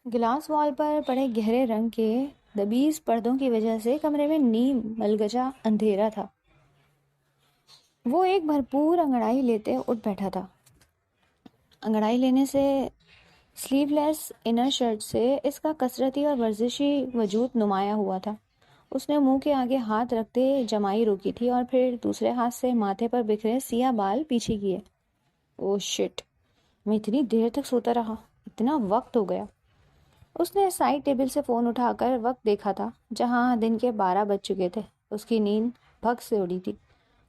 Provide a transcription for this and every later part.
Glass وال پر پڑے گہرے رنگ کے دبیز پردوں کی وجہ سے کمرے میں نیم ملگجا اندھیرا تھا۔ وہ ایک بھرپور انگڑائی لیتے اٹھ بیٹھا تھا۔ انگڑائی لینے سے سلیو لیس انر شرٹ سے اس کا کثرتی اور ورزشی وجود نمایاں ہوا تھا۔ اس نے منہ کے آگے ہاتھ رکھتے جمائی روکی تھی اور پھر دوسرے ہاتھ سے ماتھے پر بکھرے سیاہ بال پیچھے کیے۔ او شٹ، میں اتنی دیر تک سوتا رہا، اتنا وقت ہو گیا۔ اس نے سائڈ ٹیبل سے فون اٹھا کر وقت دیکھا تھا، جہاں دن کے 12 بج چکے تھے۔ اس کی نیند بھگ سے اڑی تھی۔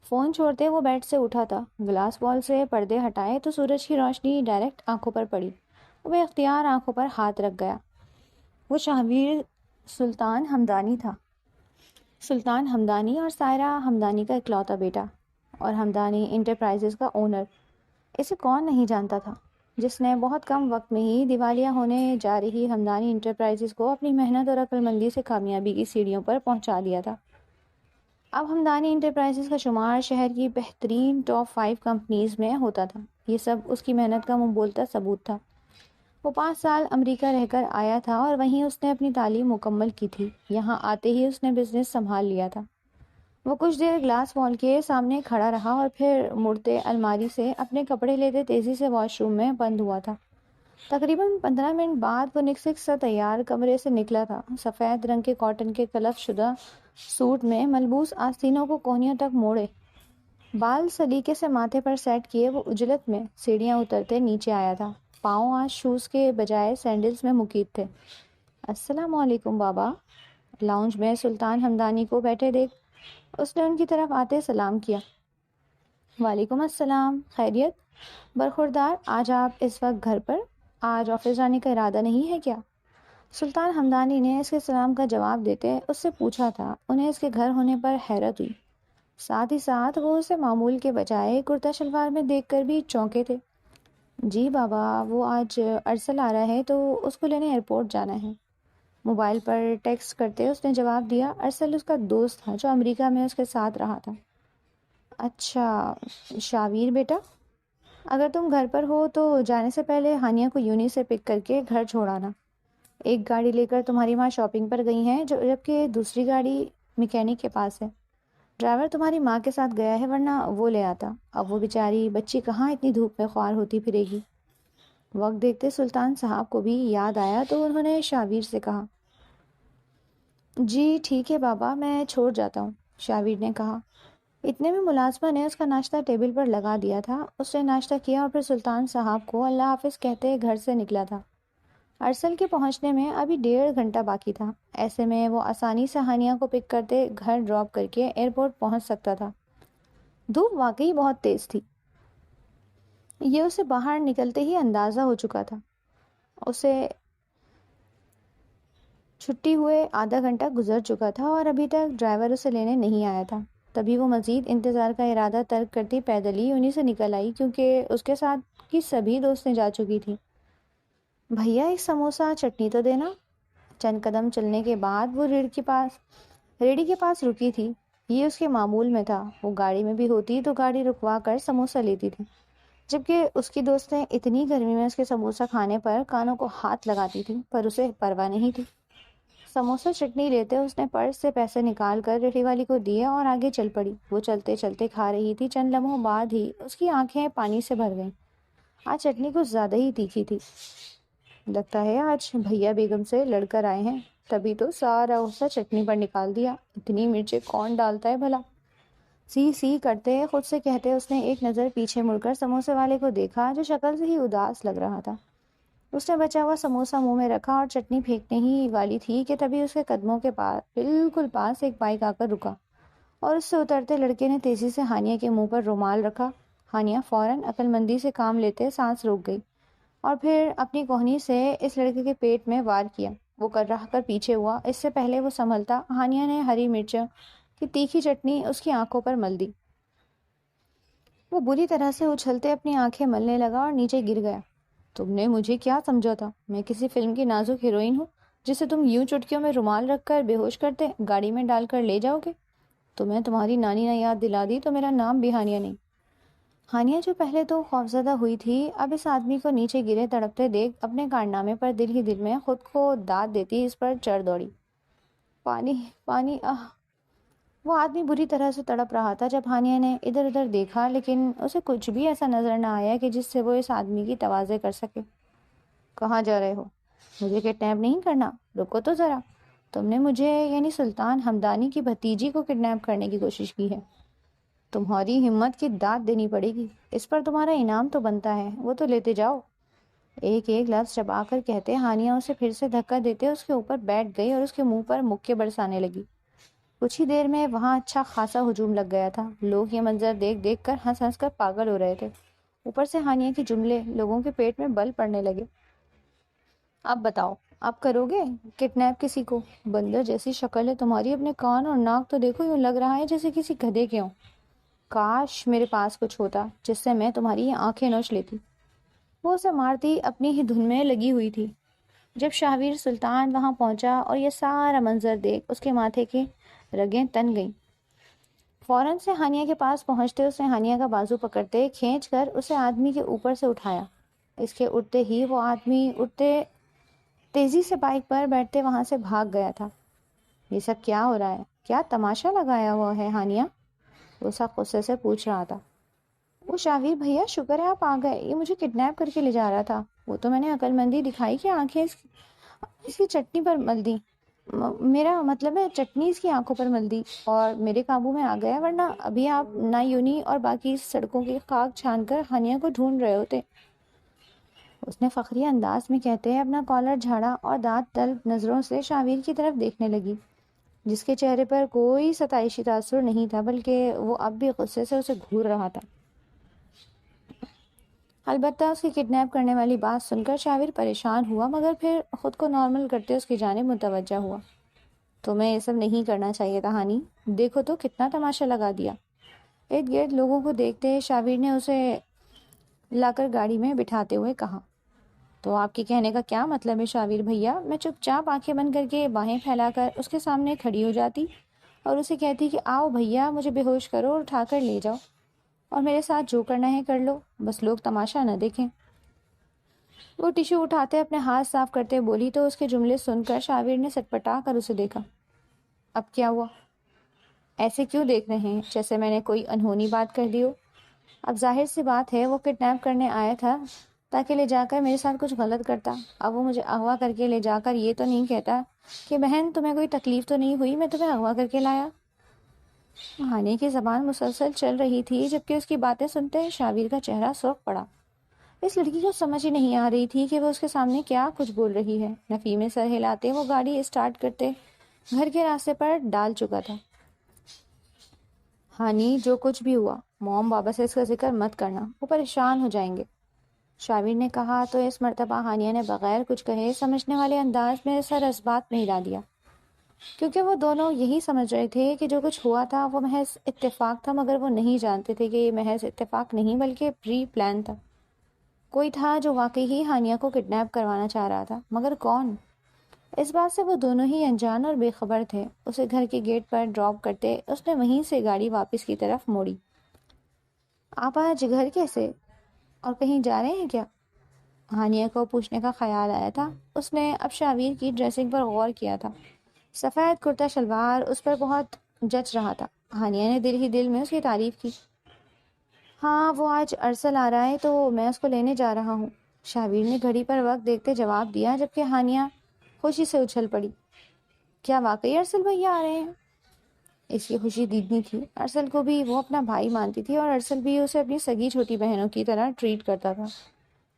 فون چھوڑتے وہ بیڈ سے اٹھا تھا، گلاس وال سے پردے ہٹائے تو سورج کی روشنی ڈائریکٹ آنکھوں پر پڑی۔ وہ بے اختیار آنکھوں پر ہاتھ رکھ گیا۔ وہ شاہویر سلطان ہمدانی تھا، سلطان ہمدانی اور سائرہ ہمدانی کا اکلوتا بیٹا، اور ہمدانی انٹرپرائزز کا اونر۔ اسے کون نہیں جانتا تھا، جس نے بہت کم وقت میں ہی دیوالیہ ہونے جا رہی ہمدانی انٹرپرائزز کو اپنی محنت اور عقل مندی سے کامیابی کی سیڑھیوں پر پہنچا دیا تھا۔ اب ہمدانی انٹرپرائزز کا شمار شہر کی بہترین ٹاپ 5 کمپنیز میں ہوتا تھا۔ یہ سب اس کی محنت کا منہ بولتا ثبوت تھا۔ وہ 5 سال امریکہ رہ کر آیا تھا اور وہیں اس نے اپنی تعلیم مکمل کی تھی۔ یہاں آتے ہی اس نے بزنس سنبھال لیا تھا۔ وہ کچھ دیر گلاس وال کے سامنے کھڑا رہا اور پھر مڑتے الماری سے اپنے کپڑے لیتے تیزی سے واش روم میں بند ہوا تھا۔ تقریباً 15 منٹ بعد وہ نکسک سا تیار کمرے سے نکلا تھا، سفید رنگ کے کاٹن کے کلف شدہ سوٹ میں ملبوس آستینوں کو کونیوں تک موڑے، بال سلیقے سے ماتھے پر سیٹ کیے وہ اجلت میں سیڑھیاں اترتے نیچے آیا تھا۔ پاؤں آج شوز کے بجائے سینڈلز میں مقید تھے۔ السلام علیکم بابا۔ لاؤنج میں سلطان ہمدانی کو بیٹھے دیکھ اس نے ان کی طرف آتے سلام کیا۔ وعلیکم السلام، خیریت؟ برخوردار، آج آپ اس وقت گھر پر؟ آج آفس جانے کا ارادہ نہیں ہے کیا؟ سلطان ہمدانی نے اس کے سلام کا جواب دیتے اس سے پوچھا تھا۔ انہیں اس کے گھر ہونے پر حیرت ہوئی، ساتھ ہی ساتھ وہ اسے معمول کے بجائے کرتا شلوار میں دیکھ کر بھی چونکے تھے۔ جی بابا، وہ آج ارسل آ رہا ہے تو اس کو لینے ایئرپورٹ جانا ہے۔ موبائل پر ٹیکسٹ کرتے اس نے جواب دیا۔ ارسل اس کا دوست تھا جو امریکہ میں اس کے ساتھ رہا تھا۔ اچھا شاویر بیٹا، اگر تم گھر پر ہو تو جانے سے پہلے ہانیہ کو یونی سے پک کر کے گھر چھوڑانا۔ ایک گاڑی لے کر تمہاری ماں شاپنگ پر گئی ہیں، جبکہ دوسری گاڑی میکینک کے پاس ہے۔ ڈرائیور تمہاری ماں کے ساتھ گیا ہے، ورنہ وہ لے آتا۔ اب وہ بیچاری بچی کہاں اتنی دھوپ میں خوار ہوتی پھرے گی۔ وقت دیکھتے سلطان صاحب کو بھی یاد آیا تو انہوں نے شاویر سے کہا۔ جی ٹھیک ہے بابا، میں چھوڑ جاتا ہوں، شاویر نے کہا۔ اتنے میں ملازمہ نے اس کا ناشتہ ٹیبل پر لگا دیا تھا۔ اس نے ناشتہ کیا اور پھر سلطان صاحب کو اللہ حافظ کہتے گھر سے نکلا تھا۔ ارسل کے پہنچنے میں ابھی 1.5 گھنٹہ باقی تھا، ایسے میں وہ آسانی سے ہانیہ کو پک کرتے گھر ڈراپ کر کے ایئرپورٹ پہنچ سکتا تھا۔ دھوپ واقعی بہت تیز تھی، یہ اسے باہر نکلتے ہی اندازہ ہو چکا تھا۔ اسے چھٹی ہوئے آدھا گھنٹہ گزر چکا تھا اور ابھی تک ڈرائیور اسے لینے نہیں آیا تھا۔ تبھی وہ مزید انتظار کا ارادہ ترک کرتی پیدل ہی انہی سے نکل آئی، کیونکہ اس کے ساتھ کی سبھی دوستیں جا چکی تھیں۔ بھیا ایک سموسہ چٹنی تو دینا۔ چند قدم چلنے کے بعد وہ ریڑھی کے پاس رکی تھی۔ یہ اس کے معمول میں تھا، وہ گاڑی میں بھی ہوتی تو گاڑی رکوا کر سموسہ لیتی تھی، جبکہ اس کی دوستیں اتنی گرمی میں اس کے سموسہ کھانے پر کانوں کو ہاتھ لگاتی تھیں، پر اسے پرواہ نہیں تھی۔ سموسہ چٹنی لیتے اس نے پرس سے پیسے نکال کر ریڑھی والی کو دیے اور آگے چل پڑی۔ وہ چلتے چلتے کھا رہی تھی، چند لمحوں بعد ہی اس کی آنکھیں پانی سے بھر گئیں۔ آج چٹنی کچھ زیادہ ہی تیکھی تھی، لگتا ہے آج بھیا بیگم سے لڑ کر آئے ہیں، تبھی تو سارا غصہ چٹنی پر نکال دیا۔ اتنی مرچیں کون ڈالتا ہے بھلا؟ سی کرتے خود سے کہتے اس نے ایک نظر پیچھے مڑ کر سموسے والے کو دیکھا جو شکل سے ہی اداس لگ رہا تھا۔ اس نے بچا ہوا سموسہ منہ میں رکھا اور چٹنی پھینکنے ہی والی تھی کہ تبھی اس کے قدموں کے پاس بالکل پاس ایک بائک آ کر رکا اور اس سے اترتے لڑکے نے تیزی سے ہانیہ کے منہ پر رومال رکھا۔ ہانیہ فوراً عقل مندی سے کام لیتے سانس روک گئی اور پھر اپنی کوہنی سے اس لڑکے کے پیٹ میں وار کیا۔ وہ رہ کر پیچھے ہوا، اس سے پہلے وہ سنبھلتا ہانیہ نے ہری مرچوں کی تیکھی چٹنی اس کی آنکھوں پر مل دی۔ وہ بری طرح سے اچھلتے اپنی آنکھیں ملنے لگا اور نیچے گر گیا۔ تم نے مجھے کیا سمجھا تھا؟ میں کسی فلم کی نازک ہیروئن ہوں جسے تم یوں چٹکیوں میں رومال رکھ کر بے ہوش کرتے گاڑی میں ڈال کر لے جاؤ گے؟ تمہیں تمہاری نانی نے یاد دلا دی تو میرا نام بھی ہانیہ نہیں۔ ہانیہ جو پہلے تو خوفزدہ ہوئی تھی، اب اس آدمی کو نیچے گرے تڑپتے دیکھ اپنے کارنامے پر دل ہی دل میں خود کو داد دیتی اس پر چڑھ دوڑی۔ پانی پانی وہ آدمی بری طرح سے تڑپ رہا تھا جب ہانیہ نے ادھر ادھر دیکھا، لیکن اسے کچھ بھی ایسا نظر نہ آیا کہ جس سے وہ اس آدمی کی تواضع کر سکے۔ کہاں جا رہے ہو؟ مجھے کڈنیپ نہیں کرنا، رکو تو ذرا۔ تم نے مجھے یعنی سلطان ہمدانی کی بھتیجی کو کڈنیپ کرنے کی کوشش کی ہے، تمہاری ہمت کی داد دینی پڑے گی، اس پر تمہارا انعام تو بنتا ہے، وہ تو لیتے جاؤ۔ ایک ایک لفظ چبا کر کہتے ہانیہ اسے پھر سے دھکا دیتے اس کے اوپر بیٹھ گئی اور اس کے منہ پر مکے برسانے لگی۔ کچھ ہی دیر میں وہاں اچھا خاصا ہجوم لگ گیا تھا، لوگ یہ منظر دیکھ دیکھ کر ہنس ہنس کر پاگل ہو رہے تھے، اوپر سے ہانیہ کے جملے لوگوں کے پیٹ میں بل پڑنے لگے۔ اب بتاؤ، آپ کرو گے کڈنیپ کسی کو؟ بندر جیسی شکل ہے تمہاری، اپنے کان اور ناک تو دیکھو، یوں لگ رہا ہے جیسے کسی گدھے کے ہوں۔ کاش میرے پاس کچھ ہوتا جس سے میں تمہاری آنکھیں نوچ لیتی۔ وہ اسے مارتی اپنی ہی دھن میں لگی ہوئی تھی جب شاہویر سلطان وہاں پہنچا اور یہ سارا منظر دیکھ اس کے ماتھے کی رگیں تن گئیں۔ فوراً سے ہانیہ کے پاس پہنچتے اس نے ہانیہ کا بازو پکڑتے کھینچ کر اسے آدمی کے اوپر سے اٹھایا۔ اس کے اٹھتے ہی وہ آدمی اٹھتے تیزی سے بائک پر بیٹھتے وہاں سے بھاگ گیا تھا۔ یہ سب کیا ہو رہا ہے؟ کیا تماشا لگایا ہوا ہے ہانیہ؟ وہ سب غصے سے پوچھ رہا تھا۔ وہ شاہویر بھیا شکر ہے آپ آ گئے، یہ مجھے کڈنیپ کر کے لے جا رہا تھا۔ وہ تو میں نے عقل مندی دکھائی کہ آنکھیں اس کی چٹنی پر مل دی، میرا مطلب ہے چٹنی اس کی آنکھوں پر مل دی اور میرے قابو میں آ گیا، ورنہ ابھی آپ نایونی اور باقی سڑکوں کی خاک چھان کر ہانیہ کو ڈھونڈ رہے ہوتے۔ اس نے فخری انداز میں کہتے اپنا کالر جھاڑا اور دانت طلب نظروں سے شاہویر کی طرف دیکھنے لگی، جس کے چہرے پر کوئی ستائشی تاثر نہیں تھا بلکہ وہ اب بھی غصے سے اسے گھور رہا تھا۔ البتہ اس کی کڈنیپ کرنے والی بات سن کر شاہویر پریشان ہوا، مگر پھر خود کو نارمل کرتے اس کی جانب متوجہ ہوا۔ تمہیں یہ سب نہیں کرنا چاہیے تھا ہانی، دیکھو تو کتنا تماشا لگا دیا۔ ارد گرد لوگوں کو دیکھتے شاہویر نے اسے لا کر گاڑی میں بٹھاتے ہوئے کہا، تو آپ کے کہنے کا کیا مطلب ہے شاہویر بھیا؟ میں چپ چاپ آنکھیں بند کر کے باہیں پھیلا کر اس کے سامنے کھڑی ہو جاتی اور اسے کہتی کہ آؤ بھیا مجھے بے ہوش کرو اور اٹھا کر لے جاؤ، اور میرے ساتھ جو کرنا ہے کر لو، بس لوگ تماشا نہ دیکھیں۔ وہ ٹیشو اٹھاتے اپنے ہاتھ صاف کرتے بولی تو اس کے جملے سن کر شاہویر نے سٹپٹا کر اسے دیکھا۔ اب کیا ہوا؟ ایسے کیوں دیکھ رہے ہیں جیسے میں نے کوئی انہونی بات کر دی ہو؟ اب ظاہر سی بات ہے وہ کڈنیپ کرنے آیا تھا تاکہ لے جا کر میرے ساتھ کچھ غلط کرتا، اب وہ مجھے اغوا کر کے لے جا کر یہ تو نہیں کہتا کہ بہن تمہیں کوئی تکلیف تو نہیں ہوئی، میں تمہیں اغوا کر کے لایا۔ ہانی کی زبان مسلسل چل رہی تھی جبکہ اس کی باتیں سنتے شاہویر کا چہرہ سرخ پڑا۔ اس لڑکی کو سمجھ ہی نہیں آ رہی تھی کہ وہ اس کے سامنے کیا کچھ بول رہی ہے۔ نفی میں سر ہلاتے وہ گاڑی اسٹارٹ کرتے گھر کے راستے پر ڈال چکا تھا۔ ہانی جو کچھ بھی ہوا موم بابا سے اس کا ذکر مت کرنا، وہ پریشان ہو جائیں گے، شاہویر نے کہا تو اس مرتبہ ہانیہ نے بغیر کچھ کہے سمجھنے والے انداز میں سر اس بات میں ہلا دیا، کیونکہ وہ دونوں یہی سمجھ رہے تھے کہ جو کچھ ہوا تھا وہ محض اتفاق تھا، مگر وہ نہیں جانتے تھے کہ یہ محض اتفاق نہیں بلکہ پری پلان تھا۔ کوئی تھا جو واقعی ہی ہانیہ کو کڈنیپ کروانا چاہ رہا تھا، مگر کون؟ اس بات سے وہ دونوں ہی انجان اور بے خبر تھے۔ اسے گھر کے گیٹ پر ڈراپ کرتے اس نے وہیں سے گاڑی واپس کی طرف موڑی۔ آپ آج گھر کیسے؟ اور کہیں جا رہے ہیں کیا؟ ہانیہ کو پوچھنے کا خیال آیا تھا۔ اس نے اب شاہویر کی ڈریسنگ پر غور کیا تھا، سفید کرتا شلوار اس پر بہت جچ رہا تھا۔ ہانیہ نے دل ہی دل میں اس کی تعریف کی۔ ہاں وہ آج ارسل آ رہا ہے تو میں اس کو لینے جا رہا ہوں، شاہویر نے گھڑی پر وقت دیکھتے جواب دیا، جبکہ ہانیہ خوشی سے اچھل پڑی۔ کیا واقعی ارسل بھیا آ رہے ہیں؟ اس کی خوشی دیدنی تھی، ارسل کو بھی وہ اپنا بھائی مانتی تھی اور ارسل بھی اسے اپنی سگی چھوٹی بہنوں کی طرح ٹریٹ کرتا تھا،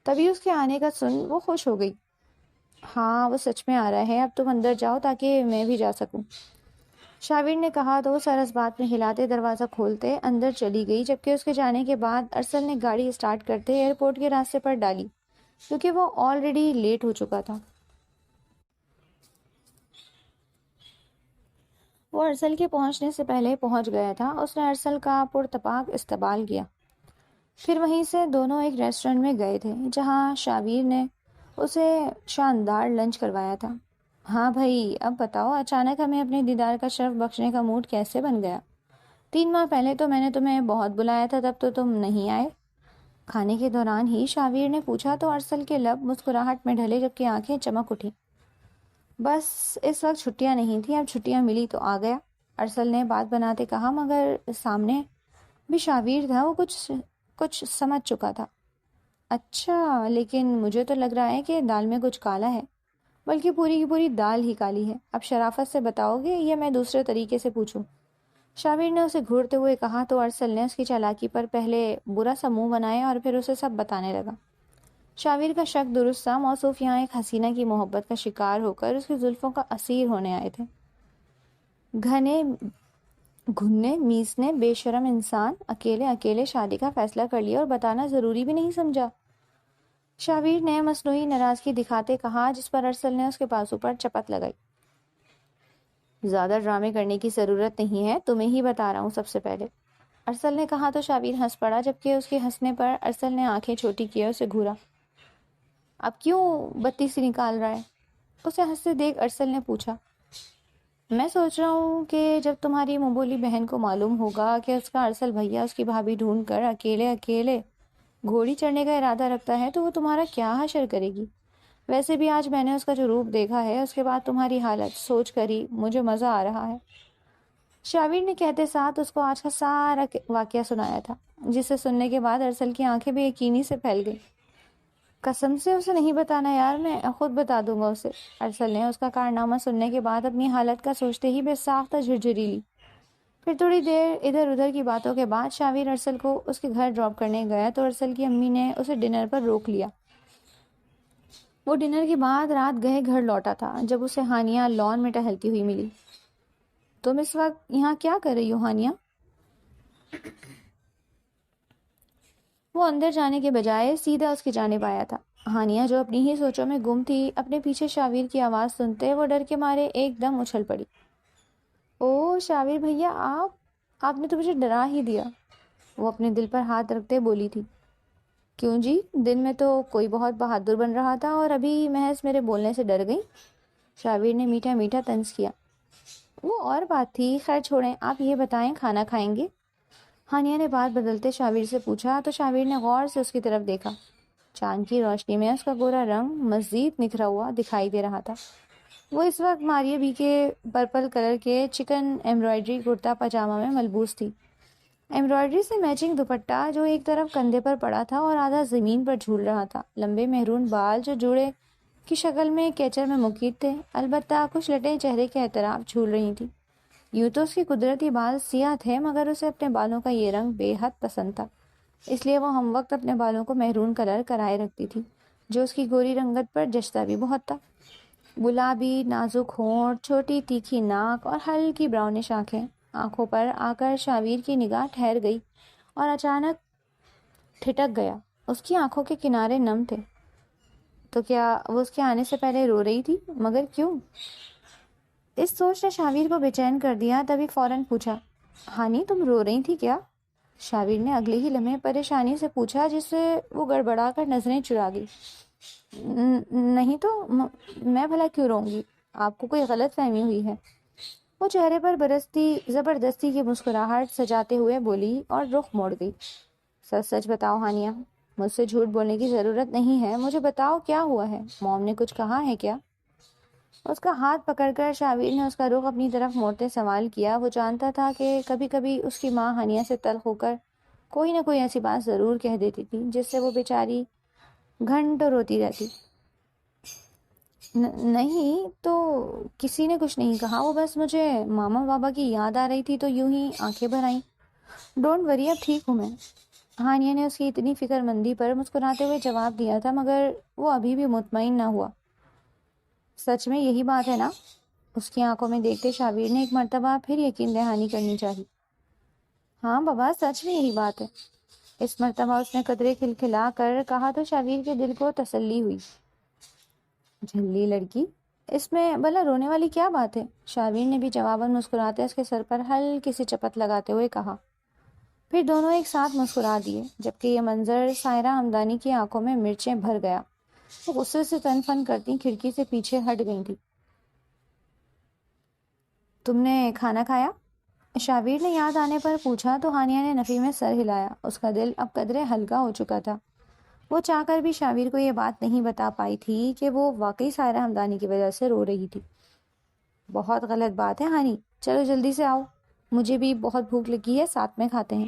تبھی اس کے آنے کا سن وہ خوش ہو گئی۔ ہاں وہ سچ میں آ رہا ہے، اب تم اندر جاؤ تاکہ میں بھی جا سکوں، شاہویر نے کہا تو وہ سر اس بات میں ہلاتے دروازہ کھولتے اندر چلی گئی، جبکہ اس کے جانے کے بعد ارسل نے گاڑی اسٹارٹ کرتے ایئرپورٹ کے راستے پر ڈالی، کیونکہ وہ آلریڈی لیٹ ہو چکا تھا۔ وہ ارسل کے پہنچنے سے پہلے پہنچ گیا تھا۔ اس نے ارسل کا پرتپاک استقبال کیا، پھر وہیں سے دونوں ایک ریسٹورنٹ میں گئے تھے جہاں شاہویر نے اسے شاندار لنچ کروایا تھا۔ ہاں بھائی اب بتاؤ، اچانک ہمیں اپنے دیدار کا شرف بخشنے کا موڈ کیسے بن گیا؟ 3 ماہ پہلے تو میں نے تمہیں بہت بلایا تھا، تب تو تم نہیں آئے۔ کھانے کے دوران ہی شاویر نے پوچھا تو ارسل کے لب مسکراہٹ میں ڈھلے جبکہ آنکھیں چمک اٹھی۔ بس اس وقت چھٹیاں نہیں تھیں، اب چھٹیاں ملی تو آ گیا، ارسل نے بات بناتے کہا، مگر سامنے بھی شاویر تھا، وہ کچھ سمجھ چکا تھا۔ اچھا، لیکن مجھے تو لگ رہا ہے کہ دال میں کچھ کالا ہے، بلکہ پوری کی پوری دال ہی کالی ہے۔ اب شرافت سے بتاؤ گے یا میں دوسرے طریقے سے پوچھوں؟ شاویر نے اسے گھورتے ہوئے کہا تو ارسل نے اس کی چالاکی پر پہلے برا سا منہ بنایا اور پھر اسے سب بتانے لگا۔ شاویر کا شک درست تھا، موصوف یہاں ایک حسینہ کی محبت کا شکار ہو کر اس کی زلفوں کا اسیر ہونے آئے تھے۔ گھننے میسنے بے شرم انسان اکیلے شادی کا فیصلہ کر لیا اور بتانا ضروری بھی نہیں سمجھا، شاویر نے مصنوعی ناراضگی دکھاتے کہا، جس پر ارسل نے اس کے بازو پر چپت لگائی۔ زیادہ ڈرامے کرنے کی ضرورت نہیں ہے، تمہیں ہی بتا رہا ہوں سب سے پہلے، ارسل نے کہا تو شاویر ہنس پڑا، جبکہ اس کے ہنسنے پر ارسل نے آنکھیں چھوٹی کیے اسے گھورا۔ اب کیوں بتی سی نکال رہا ہے؟ اسے ہنستے دیکھ ارسل نے پوچھا۔ میں سوچ رہا ہوں کہ جب تمہاری مبولی بہن کو معلوم ہوگا کہ اس کا ارسل بھیا اس کی بھابھی ڈھونڈ کر اکیلے گھوڑی چڑھنے کا ارادہ رکھتا ہے تو وہ تمہارا کیا حشر کرے گی؟ ویسے بھی آج میں نے اس کا جو روپ دیکھا ہے، اس کے بعد تمہاری حالت سوچ کر ہی مجھے مزہ آ رہا ہے۔ شاویر نے کہتے ساتھ اس کو آج کا سارا واقعہ سنایا تھا، جسے سننے کے بعد ارسل کی آنکھیں بے یقینی سے پھیل گئیں۔ قسم سے اسے نہیں بتانا یار، میں خود بتا دوں گا اسے، ارسل نے اس کا کارنامہ سننے کے بعد اپنی حالت کا سوچتے ہی بے ساختہ جھرجھری لی۔ پھر تھوڑی دیر ادھر ادھر کی باتوں کے بعد شاویر ارسل کو اس کے گھر ڈراپ کرنے گیا تو ارسل کی امی نے اسے ڈنر پر روک لیا۔ وہ ڈنر کے بعد رات گئے گھر لوٹا تھا جب اسے ہانیہ لان میں ٹہلتی ہوئی ملی۔ تم اس وقت یہاں کیا کر رہی ہو ہانیہ؟ وہ اندر جانے کے بجائے سیدھا اس کی جانب آیا تھا۔ ہانیہ جو اپنی ہی سوچوں میں گم تھی، اپنے پیچھے شاویر کی آواز سنتے وہ ڈر کے مارے ایک دم اچھل پڑی۔ او شاویر بھیا، آپ نے تو مجھے ڈرا ہی دیا، وہ اپنے دل پر ہاتھ رکھتے بولی تھی۔ کیوں جی، دن میں تو کوئی بہت بہادر بن رہا تھا اور ابھی محض میرے بولنے سے ڈر گئی، شاویر نے میٹھا میٹھا طنز کیا۔ وہ اور بات تھی، خیر چھوڑیں، آپ یہ بتائیں کھانا کھائیں گے؟ ہانیہ نے بات بدلتے شاویر سے پوچھا تو شاویر نے غور سے اس کی طرف دیکھا۔ چاند کی روشنی میں اس کا گورا رنگ مزید نکھرا ہوا دکھائی دے رہا تھا۔ وہ اس وقت ماریہ بی کے پرپل کلر کے چکن ایمبرائڈری کرتا پاجامہ میں ملبوس تھی۔ ایمبرائڈری سے میچنگ دوپٹہ جو ایک طرف کندھے پر پڑا تھا اور آدھا زمین پر جھول رہا تھا، لمبے مہرون بال جو جوڑے کی شکل میں کیچر میں مقید تھے، البتہ کچھ لٹیں چہرے کے اطراف جھول رہی تھیں۔ یوں تو اس کی قدرتی بال سیاہ تھے، مگر اسے اپنے بالوں کا یہ رنگ بے حد پسند تھا، اس لیے وہ ہم وقت اپنے بالوں کو میرون کلر کرائے رکھتی تھی، جو اس کی گوری رنگت پر جچتا بھی بہت تھا۔ گلابی نازک ہونٹ، چھوٹی تیکھی ناک اور ہلکی براؤنش آنکھیں، آنکھوں پر آ کر شاویر کی نگاہ ٹھہر گئی اور اچانک ٹھٹک گیا۔ اس کی آنکھوں کے کنارے نم تھے۔ تو کیا وہ اس کے آنے سے پہلے رو رہی تھی؟ مگر کیوں؟ اس سوچ نے شاویر کو بے چین کر دیا، تبھی فوراً پوچھا، ہانی تم رو رہی تھی کیا؟ شاویر نے اگلے ہی لمحے پریشانی سے پوچھا، جس سے وہ گڑبڑا کر نظریں چرا گئی۔ نہیں تو میں بھلا کیوں روں گی؟ آپ کو کوئی غلط فہمی ہوئی ہے، وہ چہرے پر برستی زبردستی کی مسکراہٹ سجاتے ہوئے بولی اور رخ موڑ گئی۔ سچ سچ بتاؤ ہانیہ، مجھ سے جھوٹ بولنے کی ضرورت نہیں ہے، مجھے بتاؤ کیا ہوا ہے، موم نے کچھ کہا ہے کیا؟ اس کا ہاتھ پکڑ کر شاویر نے اس کا رخ اپنی طرف موڑتے سوال کیا۔ وہ جانتا تھا کہ کبھی کبھی اس کی ماں ہانیہ سے تلخ ہو کر کوئی نہ کوئی ایسی بات ضرور کہہ دیتی تھی جس سے وہ بیچاری گھنٹوں روتی رہتی۔ نہیں تو کسی نے کچھ نہیں کہا، وہ بس مجھے ماما بابا کی یاد آ رہی تھی تو یوں ہی آنکھیں بھر آئیں۔ ڈونٹ وری، اب ٹھیک ہوں میں، ہانیہ نے اس کی اتنی فکر مندی پر مسکراتے ہوئے جواب دیا تھا، مگر وہ ابھی بھی مطمئن نہ ہوا۔ سچ میں یہی بات ہے نا؟ اس کی آنکھوں میں دیکھتے شاویر نے ایک مرتبہ پھر یقین دہانی کرنی چاہی۔ ہاں بابا، سچ میں یہی بات ہے، اس مرتبہ اس نے قدرے کھلکھلا کر کہا تو شاویر کے دل کو تسلی ہوئی۔ جھلی لڑکی، اس میں بھلا رونے والی کیا بات ہے؟ شاویر نے بھی جواباً مسکراتے اس کے سر پر ہلکی سی چپت لگاتے ہوئے کہا۔ پھر دونوں ایک ساتھ مسکرا دیے، جبکہ یہ منظر سائرہ ہمدانی کی آنکھوں میں مرچیں بھر گیا۔ وہ غصے سے تن فن کرتی کھڑکی سے پیچھے ہٹ گئی تھی۔ تم نے کھانا کھایا؟ شابیر نے یاد آنے پر پوچھا تو ہانیہ نے نفی میں سر ہلایا۔ اس کا دل اب قدرے ہلکا ہو چکا تھا۔ وہ چاہ کر بھی شابیر کو یہ بات نہیں بتا پائی تھی کہ وہ واقعی سائرہ ہمدانی کی وجہ سے رو رہی تھی۔ بہت غلط بات ہے ہانی، چلو جلدی سے آؤ، مجھے بھی بہت بھوک لگی ہے، ساتھ میں کھاتے ہیں۔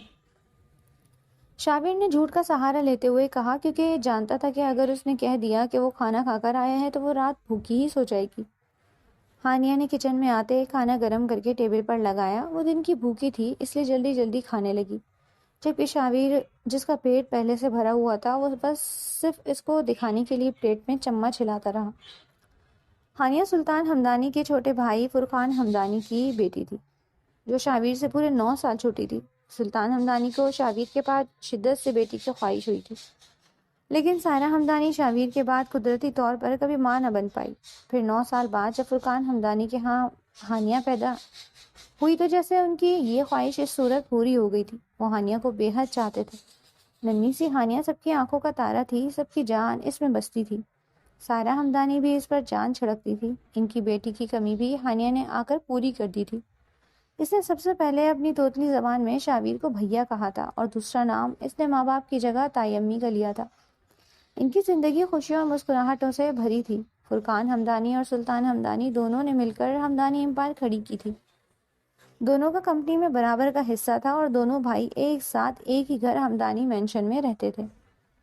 شابیر نے جھوٹ کا سہارا لیتے ہوئے کہا، کیونکہ جانتا تھا کہ اگر اس نے کہہ دیا کہ وہ کھانا کھا کر آیا ہے تو وہ رات بھوکی ہی سو جائے گی۔ ہانیہ نے کچن میں آتے کھانا گرم کر کے ٹیبل پر لگایا۔ وہ دن کی بھوکی تھی اس لیے جلدی جلدی کھانے لگی، جبکہ شابیر جس کا پیٹ پہلے سے بھرا ہوا تھا وہ بس صرف اس کو دکھانے کے لیے پلیٹ میں چمچ ہلاتا رہا۔ ہانیہ سلطان ہمدانی کے چھوٹے بھائی فرقان ہمدانی کی بیٹی تھی، جو شابیر سے پورے 9 سال چھوٹی تھی۔ سلطان ہمدانی کو شابیر کے بعد شدت سے بیٹی کی خواہش ہوئی تھی، لیکن سائرہ ہمدانی شابیر کے بعد قدرتی طور پر کبھی ماں نہ بن پائی۔ پھر 9 سال بعد جب فرقان ہمدانی کے ہاں ہانیہ پیدا ہوئی تو جیسے ان کی یہ خواہش اس صورت پوری ہو گئی تھی۔ وہ ہانیہ کو بے حد چاہتے تھے۔ ننھی سی ہانیہ سب کی آنکھوں کا تارا تھی، سب کی جان اس میں بستی تھی۔ سائرہ ہمدانی بھی اس پر جان چھڑکتی تھی۔ ان کی بیٹی کی کمی بھی ہانیہ نے آ کر پوری کر دی تھی۔ اس نے سب سے پہلے اپنی توتلی زبان میں شابیر کو بھیا کہا تھا، اور دوسرا نام اس نے ماں باپ کی جگہ تائیمی کا لیا تھا۔ ان کی زندگی خوشیوں اور مسکراہٹوں سے بھری تھی۔ فرقان ہمدانی اور سلطان ہمدانی دونوں نے مل کر ہمدانی امپائر کھڑی کی تھی۔ دونوں کا کمپنی میں برابر کا حصہ تھا اور دونوں بھائی ایک ساتھ ایک ہی گھر ہمدانی مینشن میں رہتے تھے۔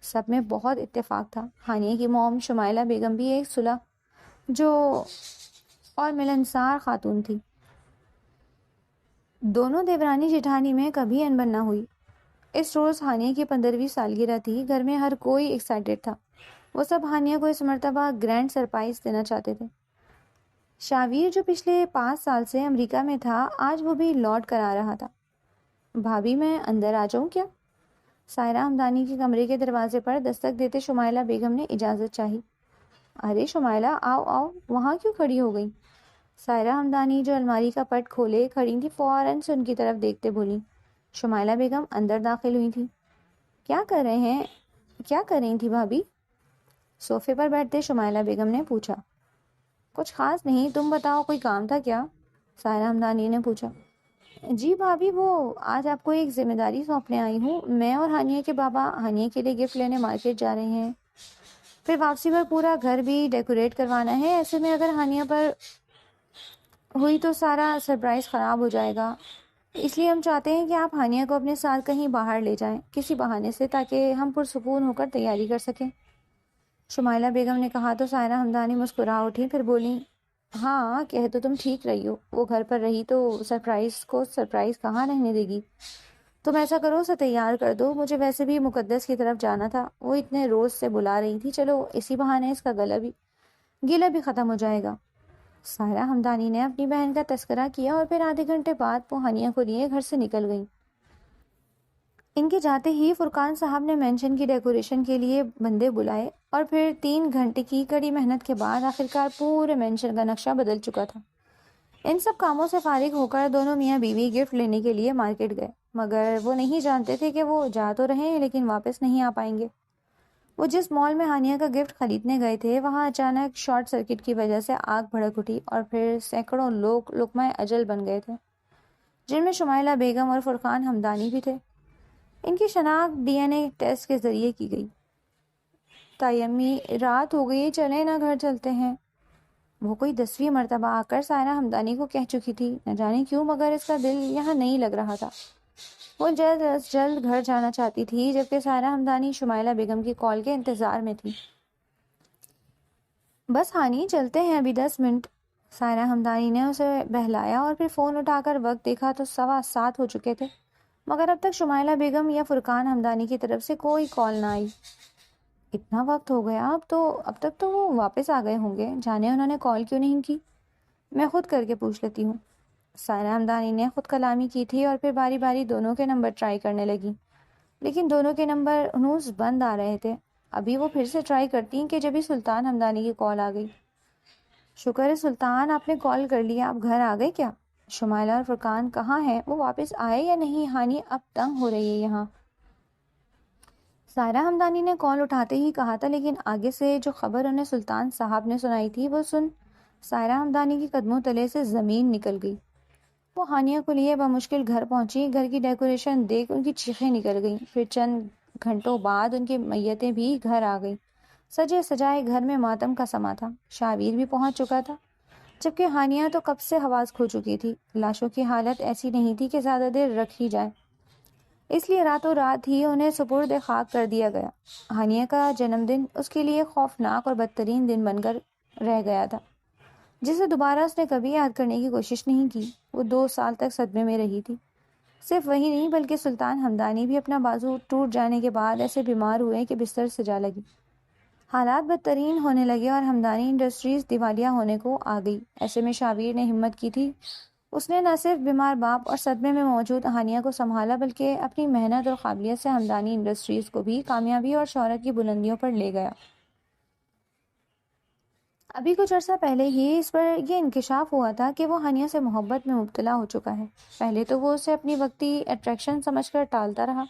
سب میں بہت اتفاق تھا۔ ہانیہ کی موم شمائلہ بیگم بھی ایک صلح جو اور ملنسار خاتون تھی۔ دونوں دیورانی جیٹھانی میں کبھی انبن نہ ہوئی۔ اس روز ہانیہ کی 15ویں سالگرہ تھی۔ گھر میں ہر کوئی ایکسائٹیڈ تھا۔ وہ سب ہانیہ کو اس مرتبہ گرینڈ سرپرائز دینا چاہتے تھے۔ شابیر جو پچھلے 5 سال سے امریکہ میں تھا، آج وہ بھی لوٹ کر آ رہا تھا۔ بھابھی میں اندر آ جاؤں کیا؟ سائرہ ہمدانی کے کمرے کے دروازے پر دستک دیتے شمائلہ بیگم نے اجازت چاہی۔ ارے شمائلہ، آؤ آؤ، وہاں کیوں کھڑی ہو گئی؟ سائرہ ہمدانی جو الماری کا پٹ کھولے کھڑی تھی فوراً سے ان کی طرف دیکھتے بولی۔ شمائلہ بیگم اندر داخل ہوئی تھی۔ کیا کر رہی تھی بھابھی؟ صوفے پر بیٹھتے شمائلہ بیگم نے پوچھا۔ کچھ خاص نہیں، تم بتاؤ، کوئی کام تھا کیا؟ سائرہ ہمدانی نے پوچھا۔ جی بھابھی، وہ آج آپ کو ایک ذمہ داری سونپنے آئی ہوں۔ میں اور ہانیہ کے بابا ہانیہ کے لیے گفٹ لینے مارکیٹ جا رہے ہیں، پھر واپسی پر پورا گھر بھی ڈیکوریٹ کروانا ہے۔ ایسے میں اگر ہانیہ پر ہوئی تو سارا سرپرائز خراب ہو جائے گا، اس لیے ہم چاہتے ہیں کہ آپ ہانیہ کو اپنے ساتھ کہیں باہر لے جائیں کسی بہانے سے، تاکہ ہم پرسکون ہو کر تیاری کر سکیں۔ شمائلہ بیگم نے کہا تو سائرہ ہمدانی مسکرا اٹھی، پھر بولی، ہاں کہہ تو تم ٹھیک رہی ہو، وہ گھر پر رہی تو سرپرائز کو سرپرائز کہاں رہنے دے گی۔ تم ایسا کرو، اسے تیار کر دو، مجھے ویسے بھی مقدس کی طرف جانا تھا، وہ اتنے روز سے بلا رہی تھی، چلو اسی بہانے اس کا گلہ بھی ختم ہو جائے گا۔ سائرہ ہمدانی نے اپنی بہن کا تذکرہ کیا اور پھر آدھے گھنٹے بعد وہ ہانیہ کو لیے گھر سے نکل گئی۔ ان کے جاتے ہی فرقان صاحب نے مینشن کی ڈیکوریشن کے لیے بندے بلائے اور پھر 3 گھنٹے کی کڑی محنت کے بعد آخرکار پورے مینشن کا نقشہ بدل چکا تھا۔ ان سب کاموں سے فارغ ہو کر دونوں میاں بیوی گفٹ لینے کے لیے مارکیٹ گئے، مگر وہ نہیں جانتے تھے کہ وہ جا تو رہے ہیں لیکن واپس نہیں آ پائیں گے۔ وہ جس مال میں ہانیہ کا گفٹ خریدنے گئے تھے، وہاں اچانک شارٹ سرکٹ کی وجہ سے آگ بھڑک اٹھی اور پھر سینکڑوں لوگ لقمہ اجل بن گئے تھے، جن میں شمائلہ بیگم اور فرقان ہمدانی بھی تھے۔ ان کی شناخت DNA ٹیسٹ کے ذریعے کی گئی۔ تیمی، رات ہو گئی، چلیں نا گھر چلتے ہیں، وہ کوئی 10ویں مرتبہ آ کر سائرہ ہمدانی کو کہہ چکی تھی۔ نہ جانے کیوں مگر اس کا دل یہاں نہیں لگ رہا تھا۔ وہ جلد از جلد گھر جانا چاہتی تھی، جبکہ سائرہ ہمدانی شمائلہ بیگم کی کال کے انتظار میں تھی۔ بس ہانی، چلتے ہیں، ابھی 10 منٹ۔ سائرہ ہمدانی نے اسے بہلایا اور پھر فون اٹھا کر وقت دیکھا تو 7:15 ہو چکے تھے، مگر اب تک شمائلہ بیگم یا فرقان ہمدانی کی طرف سے کوئی کال نہ آئی۔ اتنا وقت ہو گیا، اب تک تو وہ واپس آ گئے ہوں گے، جانے انہوں نے کال کیوں نہیں کی، میں خود کر کے پوچھ لیتی ہوں۔ سائرہ ہمدانی نے خود کلامی کی تھی اور پھر باری باری دونوں کے نمبر ٹرائی کرنے لگی، لیکن دونوں کے نمبر انوس بند آ رہے تھے۔ ابھی وہ پھر سے ٹرائی کرتی کہ جبھی سلطان ہمدانی کی کال آ گئی۔ شکر ہے سلطان، آپ نے کال کر لیا، آپ گھر آ گئے کیا؟ شمائلہ اور فرقان کہاں ہیں؟ وہ واپس آئے یا نہیں؟ ہانی اب تنگ ہو رہی ہے یہاں۔ سائرہ ہمدانی نے کال اٹھاتے ہی کہا تھا، لیکن آگے سے جو خبر انہیں سلطان صاحب نے سنائی تھی وہ سن سائرہ ہمدانی کی قدموں تلے سے زمین نکل گئی۔ وہ ہانیہ کو لیے بمشکل گھر پہنچی. گھر کی ڈیکوریشن دیکھ ان کی چیخیں نکل گئیں. پھر چند گھنٹوں بعد ان کی میتیں بھی گھر آ گئیں. سجے سجائے گھر میں ماتم کا سما تھا. شاویر بھی پہنچ چکا تھا، جبکہ ہانیہ تو کب سے حواس کھو چکی تھی. لاشوں کی حالت ایسی نہیں تھی کہ زیادہ دیر رکھی جائے، اس لیے راتوں رات ہی انہیں سپرد خاک کر دیا گیا. ہانیہ کا جنم دن اس کے لیے خوفناک اور بدترین دن بن کر رہ گیا تھا، جسے دوبارہ اس نے کبھی یاد کرنے کی کوشش نہیں کی. وہ 2 سال تک صدمے میں رہی تھی. صرف وہی نہیں بلکہ سلطان ہمدانی بھی اپنا بازو ٹوٹ جانے کے بعد ایسے بیمار ہوئے کہ بستر سے جا لگی. حالات بدترین ہونے لگے اور ہمدانی انڈسٹریز دیوالیہ ہونے کو آ گئی. ایسے میں شاویر نے ہمت کی تھی. اس نے نہ صرف بیمار باپ اور صدمے میں موجود ہانیہ کو سنبھالا، بلکہ اپنی محنت اور قابلیت سے ہمدانی انڈسٹریز کو بھی کامیابی اور شہرت کی بلندیوں پر لے گیا. ابھی کچھ عرصہ پہلے ہی اس پر یہ انکشاف ہوا تھا کہ وہ ہانیہ سے محبت میں مبتلا ہو چکا ہے. پہلے تو وہ اسے اپنی وقتی اٹریکشن سمجھ کر ٹالتا رہا،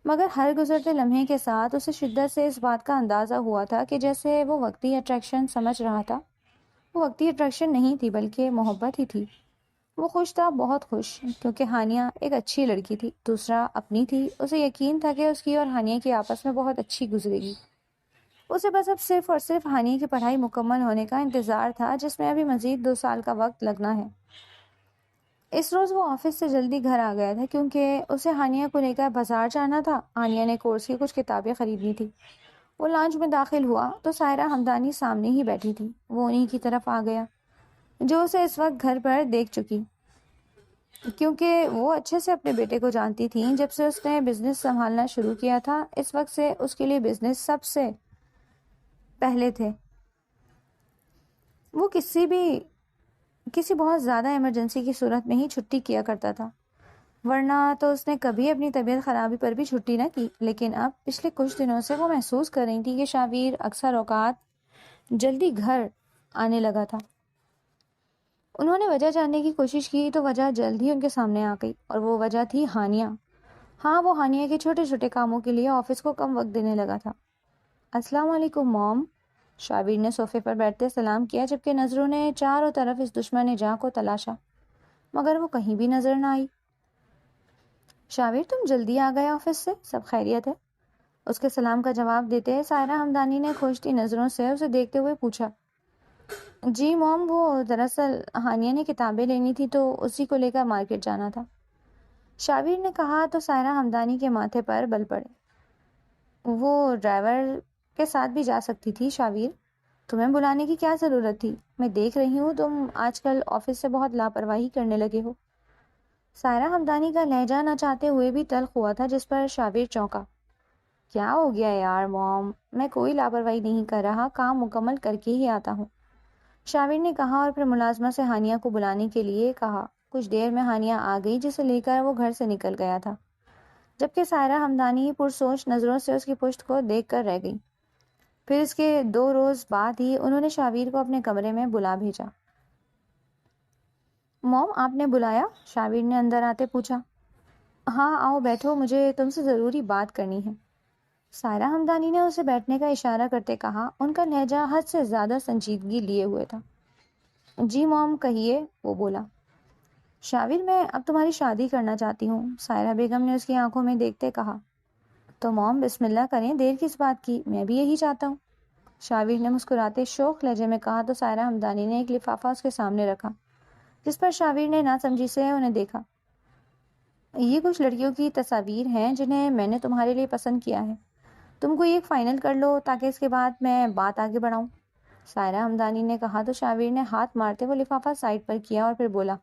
مگر ہر گزرتے لمحے کے ساتھ اسے شدت سے اس بات کا اندازہ ہوا تھا کہ جیسے وہ وقتی اٹریکشن سمجھ رہا تھا، وہ وقتی اٹریکشن نہیں تھی بلکہ محبت ہی تھی. وہ خوش تھا، بہت خوش، کیونکہ ہانیہ ایک اچھی لڑکی تھی. دوسرا اپنی تھی. اسے یقین تھا کہ اس کی اور ہانیہ کی آپس میں بہت اچھی گزرے گی. اسے بس اب صرف اور صرف ہانیہ کی پڑھائی مکمل ہونے کا انتظار تھا، جس میں ابھی مزید 2 سال کا وقت لگنا ہے. اس روز وہ آفس سے جلدی گھر آ گیا تھا کیونکہ اسے ہانیہ کو لے کر بازار جانا تھا. ہانیہ نے کورس کی کچھ کتابیں خریدنی تھی. وہ لانچ میں داخل ہوا تو سائرہ ہمدانی سامنے ہی بیٹھی تھی. وہ انہی کی طرف آ گیا جو اسے اس وقت گھر پر دیکھ چکی، کیونکہ وہ اچھے سے اپنے بیٹے کو جانتی تھیں. جب سے اس نے بزنس سنبھالنا شروع کیا تھا، اس وقت سے اس کے لیے بزنس سب سے پہلے تھے. وہ کسی بہت زیادہ ایمرجنسی کی صورت میں ہی چھٹی کیا کرتا تھا، ورنہ تو اس نے کبھی اپنی طبیعت خرابی پر بھی چھٹی نہ کی. لیکن اب پچھلے کچھ دنوں سے وہ محسوس کر رہی تھی کہ شاویر اکثر اوقات جلدی گھر آنے لگا تھا. انہوں نے وجہ جاننے کی کوشش کی تو وجہ جلد ہی ان کے سامنے آ گئی، اور وہ وجہ تھی ہانیہ. ہاں، وہ ہانیہ کے چھوٹے چھوٹے کاموں کے لیے آفس کو کم وقت دینے لگا تھا. السلام علیکم موم. شاویر نے صوفے پر بیٹھتے سلام کیا، جبکہ نظروں نے چاروں طرف اس دشمن جاں کو تلاشا، مگر وہ کہیں بھی نظر نہ آئی. شاویر، تم جلدی آ گئے آفس سے، سب خیریت ہے؟ اس کے سلام کا جواب دیتے سائرہ ہمدانی نے کھوجتی نظروں سے اسے دیکھتے ہوئے پوچھا. جی موم، وہ دراصل ہانیہ نے کتابیں لینی تھی تو اسی کو لے کر مارکیٹ جانا تھا، شاویر نے کہا تو سائرہ ہمدانی کے ماتھے پر بل پڑے. وہ ڈرائیور کے ساتھ بھی جا سکتی تھی شاویر، تمہیں بلانے کی کیا ضرورت تھی؟ میں دیکھ رہی ہوں تم آج کل آفس سے بہت لاپرواہی کرنے لگے ہو. سائرہ ہمدانی کا لہجہ نہ چاہتے ہوئے بھی تلخ ہوا تھا، جس پر شاویر چونکا. کیا ہو گیا یار موم، میں کوئی لاپرواہی نہیں کر رہا، کام مکمل کر کے ہی آتا ہوں، شاویر نے کہا، اور پھر ملازمہ سے ہانیہ کو بلانے کے لیے کہا. کچھ دیر میں ہانیہ آ گئی، جسے لے کر وہ گھر سے نکل گیا تھا، جبکہ سائرہ ہمدانی پرسوچ نظروں سے اس کی پشت کو دیکھ کر رہ گئی. پھر اس کے 2 روز بعد ہی انہوں نے شاویر کو اپنے کمرے میں بلا بھیجا. موم، آپ نے بلایا؟ شاویر نے اندر آتے پوچھا. ہاں آؤ بیٹھو، مجھے تم سے ضروری بات کرنی ہے، سائرہ ہمدانی نے اسے بیٹھنے کا اشارہ کرتے کہا. ان کا لہجہ حد سے زیادہ سنجیدگی لیے ہوئے تھا. جی موم کہیے، وہ بولا. شاویر، میں اب تمہاری شادی کرنا چاہتی ہوں، سائرہ بیگم نے اس کی آنکھوں میں دیکھتے کہا. تو موم بسم اللہ کریں، دیر کس بات کی، میں بھی یہی چاہتا ہوں، شاویر نے مسکراتے شوخ لہجے میں کہا تو سائرہ ہمدانی نے ایک لفافہ اس کے سامنے رکھا، جس پر شاویر نے ناسمجھی سے انہیں دیکھا. یہ کچھ لڑکیوں کی تصاویر ہیں جنہیں میں نے تمہارے لیے پسند کیا ہے، تم کوئی ایک فائنل کر لو تاکہ اس کے بعد میں بات آگے بڑھاؤں، سائرہ ہمدانی نے کہا تو شاویر نے ہاتھ مارتے وہ لفافہ سائڈ پر کیا اور پھر بولا.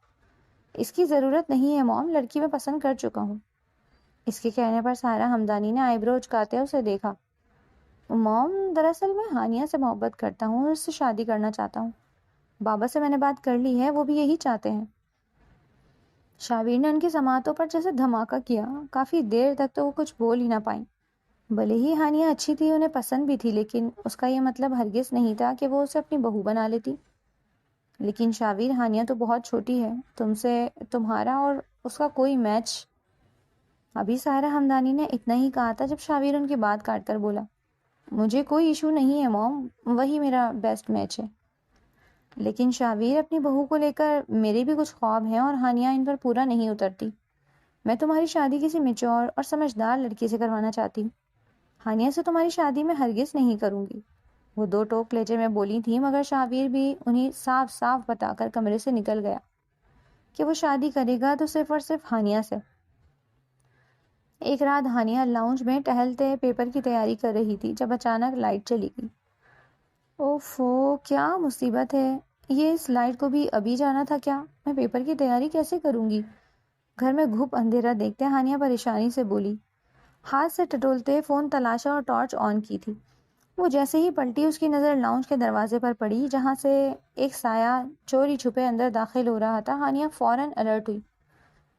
اس کی ضرورت نہیں ہے موم، لڑکی میں پسند کر چکا ہوں. اس کے کہنے پر سائرہ ہمدانی نے آئی برو اچکاتے اسے دیکھا. موم، دراصل میں ہانیہ سے محبت کرتا ہوں اور اس سے شادی کرنا چاہتا ہوں، بابا سے میں نے بات کر لی ہے، وہ بھی یہی چاہتے ہیں. شاویر نے ان کی سماعتوں پر جیسے دھماکہ کیا. کافی دیر تک تو وہ کچھ بول ہی نہ پائیں. بھلے ہی ہانیہ اچھی تھی، انہیں پسند بھی تھی، لیکن اس کا یہ مطلب ہرگز نہیں تھا کہ وہ اسے اپنی بہو بنا لیتی. لیکن شاویر، ہانیہ تو بہت چھوٹی ہے، تم سے تمہارا اور اس کا کوئی میچ. ابھی سائرہ ہمدانی نے اتنا ہی کہا تھا جب شاویر ان کی بات کاٹ کر بولا. مجھے کوئی ایشو نہیں ہے موم، وہی میرا بیسٹ میچ ہے. لیکن شاویر اپنی بہو کو لے کر میرے بھی کچھ خواب ہیں اور ہانیہ ان پر پورا نہیں اترتی۔ میں تمہاری شادی کسی میچور اور سمجھدار لڑکی سے کروانا چاہتی ہوں۔ ہانیہ سے تمہاری شادی میں ہرگز نہیں کروں گی، وہ دو ٹوک لہجے میں بولی تھی، مگر شاویر بھی انہیں صاف صاف بتا کر کمرے سے نکل گیا کہ وہ شادی کرے گا تو صرف اور صرف ہانیہ سے۔ ایک رات ہانیہ لاؤنج میں ٹہلتے پیپر کی تیاری کر رہی تھی جب اچانک لائٹ چلی گئی۔ اوفو، کیا مصیبت ہے! یہ اس لائٹ کو بھی ابھی جانا تھا کیا؟ میں پیپر کی تیاری کیسے کروں گی؟ گھر میں گھپ اندھیرا دیکھتے ہانیہ پریشانی سے بولی۔ ہاتھ سے ٹٹولتے فون تلاشا اور ٹارچ آن کی تھی۔ وہ جیسے ہی پلٹی اس کی نظر لاؤنج کے دروازے پر پڑی جہاں سے ایک سایہ چوری چھپے اندر داخل ہو رہا تھا۔ ہانیہ فوراً الرٹ ہوئی۔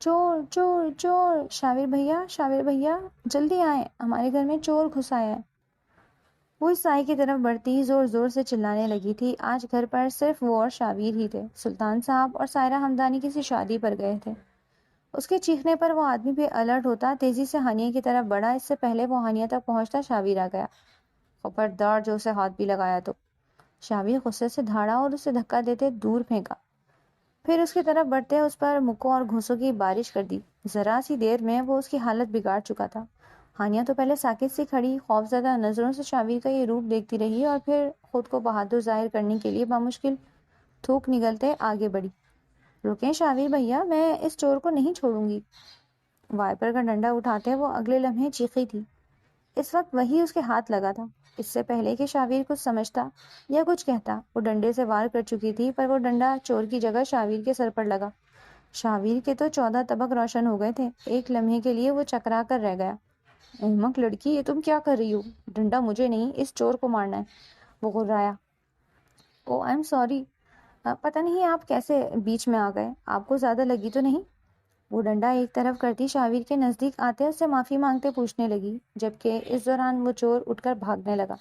چور چور چور! شاویر بھیا جلدی آئیں، ہمارے گھر میں چور گھس آیا ہے۔ وہ اس سائے کی طرف بڑھتی زور زور سے چلانے لگی تھی۔ آج گھر پر صرف وہ اور شاویر ہی تھے۔ سلطان صاحب اور سائرہ ہمدانی کسی شادی پر گئے تھے۔ اس کے چیخنے پر وہ آدمی بھی الرٹ ہوتا، تیزی سے ہانیہ کی طرف بڑھا۔ اس سے پہلے وہ ہانیہ تک پہنچتا شاویر آ گیا۔ خبردار جو اسے ہاتھ بھی لگایا تو! شاویر غصے سے دھاڑا اور اسے دھکا دیتے دور پھینکا، پھر اس کی طرف بڑھتے اس پر مکوں اور گھوسوں کی بارش کر دی۔ ذرا سی دیر میں وہ اس کی حالت بگاڑ چکا تھا۔ ہانیہ تو پہلے ساکت سی کھڑی خوفزدہ نظروں سے شاویر کا یہ روپ دیکھتی رہی اور پھر خود کو بہادر ظاہر کرنے کے لیے بامشکل تھوک نگلتے آگے بڑھی۔ رکیں شاویر بھیا، میں اس چور کو نہیں چھوڑوں گی! وائپر کا ڈنڈا اٹھاتے وہ اگلے لمحے چیخی تھی۔ اس وقت وہی اس کے ہاتھ لگا تھا۔ اس سے پہلے کہ شاویر کچھ سمجھتا یا کچھ کہتا، وہ ڈنڈے سے وار کر چکی تھی، پر وہ ڈنڈا چور کی جگہ شاویر کے سر پر لگا۔ شاویر کے تو 14 طبق روشن ہو گئے تھے۔ ایک لمحے کے لیے وہ چکرا کر رہ گیا۔ احمق لڑکی، یہ تم کیا کر رہی ہو؟ ڈنڈا مجھے نہیں، اس چور کو مارنا ہے، وہ غرایا۔ او آئی ایم سوری، پتہ نہیں آپ کیسے بیچ میں آ گئے، آپ کو زیادہ لگی تو نہیں؟ وہ ڈنڈا ایک طرف کرتی شاویر کے نزدیک آتے اس سے معافی مانگتے پوچھنے لگی، جبکہ اس دوران وہ چور اٹھ کر بھاگنے لگا۔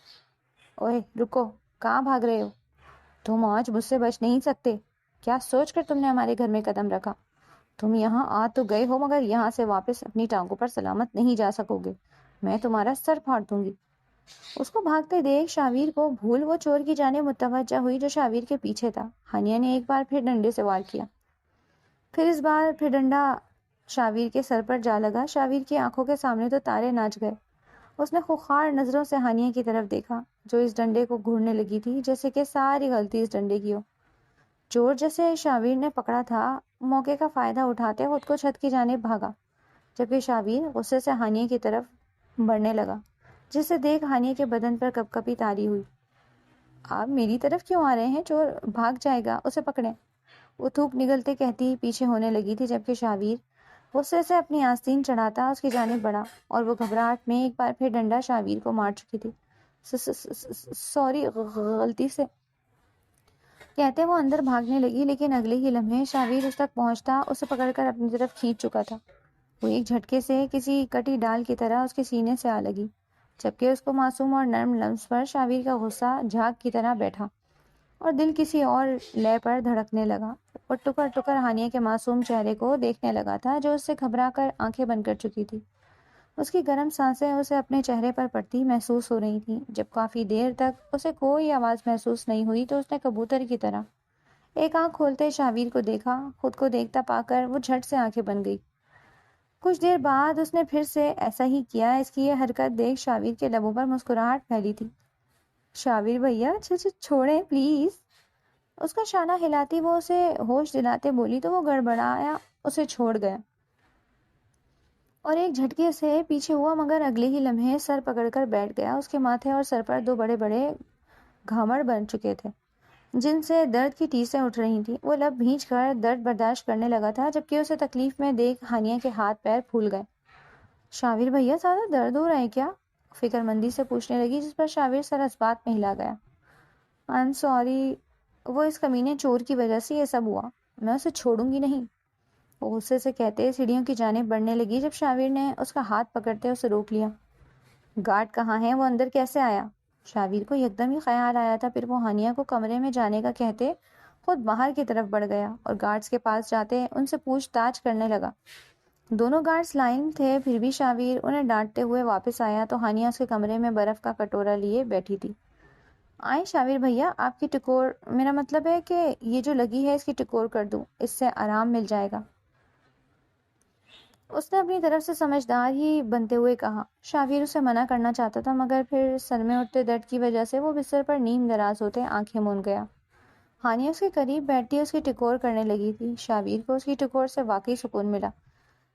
اوئے رکو، کہاں بھاگ رہے ہو؟ تم آج مجھ سے بچ نہیں سکتے۔ کیا سوچ کر تم نے ہمارے گھر میں قدم رکھا؟ تم یہاں آ تو گئے ہو مگر یہاں سے واپس اپنی ٹانگوں پر سلامت نہیں جا سکو گے، میں تمہارا سر پھاڑ دوں گی۔ اس کو بھاگتے دیکھ شاویر کو بھول وہ چور کی جانب متوجہ ہوئی جو شاویر کے پیچھے تھا۔ ہانیہ نے ایک بار پھر ڈنڈے سے وار کیا، پھر اس بار پھر ڈنڈا شاویر کے سر پر جا لگا۔ شاویر کی آنکھوں کے سامنے تو تارے ناچ گئے۔ اس نے خوخار نظروں سے ہانیہ کی طرف دیکھا جو اس ڈنڈے کو گھورنے لگی تھی جیسے کہ ساری غلطی اس ڈنڈے کی ہو۔ چور جسے شاویر نے پکڑا تھا موقع کا فائدہ اٹھاتے خود کو چھت کی جانب بھاگا، جبکہ شاویر غصے سے ہانیہ کی طرف بڑھنے لگا، جسے دیکھ ہانیہ کے بدن پر کپ کپی طاری ہوئی۔ آپ میری طرف کیوں آ رہے ہیں؟ چور بھاگ جائے گا، اسے پکڑیں! وہ تھوک نگلتے کہتی پیچھے ہونے لگی تھی، جبکہ شاویر غصے سے اپنی آستین چڑھاتا اس کی جانب بڑھا اور وہ گھبراہٹ میں ایک بار پھر ڈنڈا شاویر کو مار چکی تھی۔ سوری، غلطی سے، کہتے وہ اندر بھاگنے لگی، لیکن اگلے ہی لمحے شاویر اس تک پہنچتا اسے پکڑ کر اپنی طرف کھینچ چکا تھا۔ وہ ایک جھٹکے سے کسی کٹی ڈال کی طرح اس کے سینے سے آ لگی، جبکہ اس کو معصوم اور نرم لمس پر شاویر کا غصہ جھاگ کی طرح بیٹھا اور دل کسی اور لے پر دھڑکنے لگا۔ وہ ٹکر ٹکر ہانیہ کے معصوم چہرے کو دیکھنے لگا تھا جو اس سے گھبرا کر آنکھیں بند کر چکی تھی۔ اس کی گرم سانسیں اسے اپنے چہرے پر پڑتی محسوس ہو رہی تھیں۔ جب کافی دیر تک اسے کوئی آواز محسوس نہیں ہوئی تو اس نے کبوتر کی طرح ایک آنکھ کھولتے شاویر کو دیکھا۔ خود کو دیکھتا پا کر وہ جھٹ سے آنکھیں بند گئی۔ کچھ دیر بعد اس نے پھر سے ایسا ہی کیا۔ اس کی یہ حرکت دیکھ شاویر کے لبوں پر مسکراہٹ پھیلی تھی۔ شاویر بھیا چھوڑیں پلیز! اس کا شانہ ہلاتی وہ اسے ہوش دلاتے بولی تو وہ گڑبڑایا اسے چھوڑ گیا اور ایک جھٹکے سے پیچھے ہوا، مگر اگلے ہی لمحے سر پکڑ کر بیٹھ گیا۔ اس کے ماتھے اور سر پر 2 بڑے بڑے گھامڑ بن چکے تھے جن سے درد کی ٹیسیں اٹھ رہی تھیں۔ وہ لب بھینچ کر درد برداشت کرنے لگا تھا، جبکہ اسے تکلیف میں دیکھ ہانیہ کے ہاتھ پیر پھول گئے۔ شاویر بھیا زیادہ درد ہو رہا ہے کیا؟ فکر مندی سے پوچھنے لگی، جس پر شاویر سر اسبات میں ہلا گیا۔ آئی ایم سوری، وہ اس کمینے چور کی وجہ سے یہ سب ہوا، میں اسے چھوڑوں گی نہیں، وہ غصے سے کہتے سیڑھیوں کی جانب بڑھنے لگی جب شاویر نے اس کا ہاتھ پکڑتے اسے روک لیا۔ گارڈ کہاں ہے؟ وہ اندر کیسے آیا؟ شاویر کو یکدم ہی خیال آیا تھا، پھر وہ ہانیہ کو کمرے میں جانے کا کہتے خود باہر کی طرف بڑھ گیا اور گارڈز کے پاس جاتے ان سے پوچھ تاچھ کرنے لگا۔ دونوں گارڈز لائن تھے، پھر بھی شاویر انہیں ڈانٹتے ہوئے واپس آیا تو ہانیہ اس کے کمرے میں برف کا کٹورا لیے بیٹھی تھی۔ آئیں شاویر بھیا، آپ کی ٹکور، میرا مطلب ہے کہ یہ جو لگی ہے اس کی ٹکور کر دوں، اس سے آرام مل جائے گا۔ اس نے اپنی طرف سے سمجھدار ہی بنتے ہوئے کہا۔ شاویر اسے منع کرنا چاہتا تھا مگر پھر سر میں اٹھتے درد کی وجہ سے وہ بستر پر نیم دراز ہوتے آنکھیں موند گیا۔ ہانیہ اس کے قریب بیٹھی اس کی ٹکور کرنے لگی تھی۔ شاویر کو اس کی ٹکور سے واقعی سکون ملا،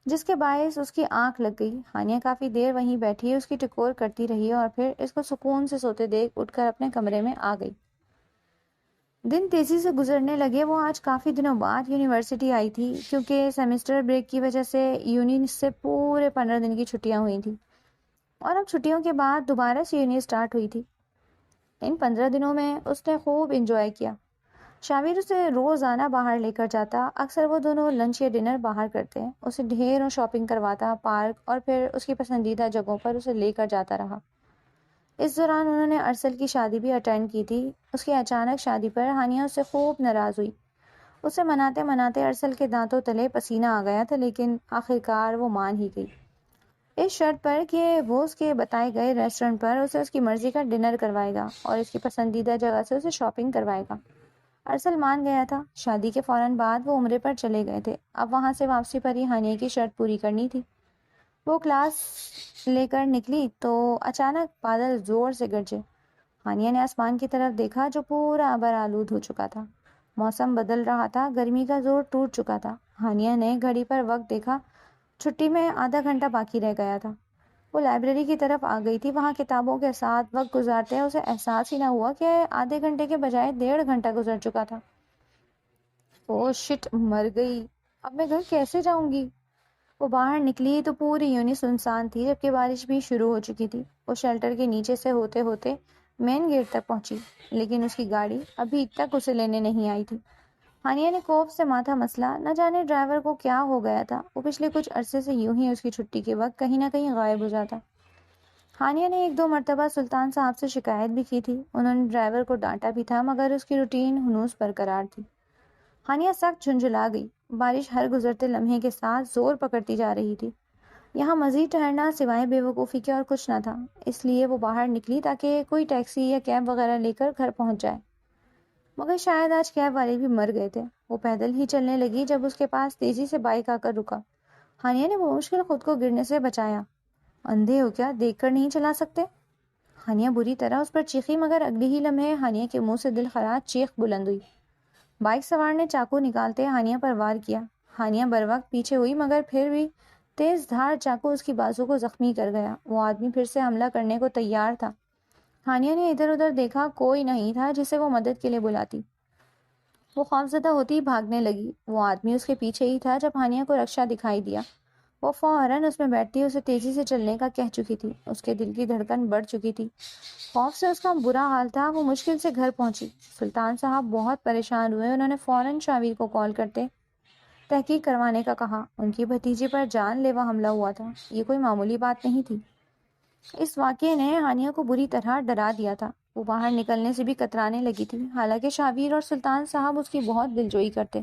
جس کے باعث اس کی آنکھ لگ گئی۔ ہانیہ کافی دیر وہیں بیٹھی اس کی ٹکور کرتی رہی اور پھر اس کو سکون سے سوتے دیکھ اٹھ کر اپنے کمرے میں آ گئی۔ دن تیزی سے گزرنے لگے۔ وہ آج کافی دنوں بعد یونیورسٹی آئی تھی، کیونکہ سیمسٹر بریک کی وجہ سے یونی سے پورے 15 دن کی چھٹیاں ہوئی تھیں اور اب چھٹیوں کے بعد دوبارہ سے یونی سٹارٹ ہوئی تھی۔ ان 15 دنوں میں اس نے خوب انجوائے کیا۔ شاویر اسے روزانہ باہر لے کر جاتا، اکثر وہ دونوں لنچ یا ڈنر باہر کرتے، اسے ڈھیروں شاپنگ کرواتا، پارک اور پھر اس کی پسندیدہ جگہوں پر اسے لے کر جاتا رہا۔ اس دوران انہوں نے ارسل کی شادی بھی اٹینڈ کی تھی۔ اس کی اچانک شادی پر ہانیہ اس سے خوب ناراض ہوئی۔ اسے مناتے مناتے ارسل کے دانتوں تلے پسینہ آ گیا تھا، لیکن آخرکار وہ مان ہی گئی، اس شرط پر کہ وہ اس کے بتائے گئے ریسٹورنٹ پر اسے اس کی مرضی کا ڈنر کروائے گا اور اس کی پسندیدہ جگہ سے اسے شاپنگ کروائے گا۔ ارسل مان گیا تھا۔ شادی کے فوراً بعد وہ عمرے پر چلے گئے تھے۔ اب وہاں سے واپسی پر ہی ہانیہ کی شرط پوری کرنی تھی۔ وہ کلاس لے کر نکلی تو اچانک بادل زور سے گرجے۔ ہانیہ نے آسمان کی طرف دیکھا جو پورا ابر آلود ہو چکا تھا۔ موسم بدل رہا تھا، گرمی کا زور ٹوٹ چکا تھا۔ ہانیہ نے گھڑی پر وقت دیکھا، چھٹی میں آدھا گھنٹہ باقی رہ گیا تھا۔ وہ لائبریری کی طرف آ گئی تھی۔ وہاں کتابوں کے ساتھ وقت گزارتے اسے احساس ہی نہ ہوا کہ آدھے گھنٹے کے بجائے 1.5 گھنٹہ گزر چکا تھا۔ او شٹ، مر گئی، اب میں گھر کیسے جاؤں گی؟ وہ باہر نکلی تو پوری یونی سنسان تھی، جبکہ بارش بھی شروع ہو چکی تھی۔ وہ شیلٹر کے نیچے سے ہوتے ہوتے مین گیٹ تک پہنچی، لیکن اس کی گاڑی ابھی تک اسے لینے نہیں آئی تھی۔ ہانیہ نے خوف سے ماتھا مسلا، نہ جانے ڈرائیور کو کیا ہو گیا تھا۔ وہ پچھلے کچھ عرصے سے یوں ہی اس کی چھٹی کے وقت کہیں نہ کہیں غائب ہو جاتا۔ ہانیہ نے 1-2 مرتبہ سلطان صاحب سے شکایت بھی کی تھی، انہوں نے ڈرائیور کو ڈانٹا بھی تھا، مگر اس کی روٹین ہنوز برقرار تھی۔ ہانیہ سخت جھنجھلا گئی۔ بارش ہر گزرتے لمحے کے ساتھ زور پکڑتی جا رہی تھی۔ یہاں مزید ٹھہرنا سوائے بے وقوفی کے اور کچھ نہ تھا، اس لیے وہ باہر نکلی تاکہ کوئی ٹیکسی یا کیب وغیرہ لے کر گھر پہنچ جائے، مگر شاید آج کیب والے بھی مر گئے تھے۔ وہ پیدل ہی چلنے لگی جب اس کے پاس تیزی سے بائک آ کر رکا۔ ہانیہ نے بمشکل خود کو گرنے سے بچایا۔ اندھے ہو کیا، دیکھ کر نہیں چلا سکتے؟ ہانیہ بری طرح اس پر چیخی، مگر اگلے ہی لمحے ہانیہ کے منہ سے دل خراش چیخ بلند ہوئی۔ بائک سوار نے چاقو نکالتے ہانیہ پر وار کیا۔ ہانیہ بروقت پیچھے ہوئی، مگر پھر بھی تیز دھار چاقو اس کی بازو کو زخمی کر گیا۔ وہ آدمی پھر سے حملہ کرنے کو تیار تھا۔ ہانیہ نے ادھر ادھر دیکھا، کوئی نہیں تھا جسے وہ مدد کے لیے بلاتی۔ وہ خوفزدہ ہوتی بھاگنے لگی۔ وہ آدمی اس کے پیچھے ہی تھا۔ جب ہانیہ کو رکشہ دکھائی دیا، وہ فوراً اس میں بیٹھتی اسے تیزی سے چلنے کا کہہ چکی تھی۔ اس کے دل کی دھڑکن بڑھ چکی تھی، خوف سے اس کا برا حال تھا۔ وہ مشکل سے گھر پہنچی۔ سلطان صاحب بہت پریشان ہوئے۔ انہوں نے فوراً شاویر کو کال کرتے تحقیق کروانے کا کہا۔ ان کی بھتیجی پر جان لیوا حملہ ہوا تھا، یہ کوئی معمولی بات نہیں تھی۔ اس واقعے نے ہانیہ کو بری طرح ڈرا دیا تھا۔ وہ باہر نکلنے سے بھی کترانے لگی تھی، حالانکہ شاویر اور سلطان صاحب اس کی بہت دلجوئی کرتے،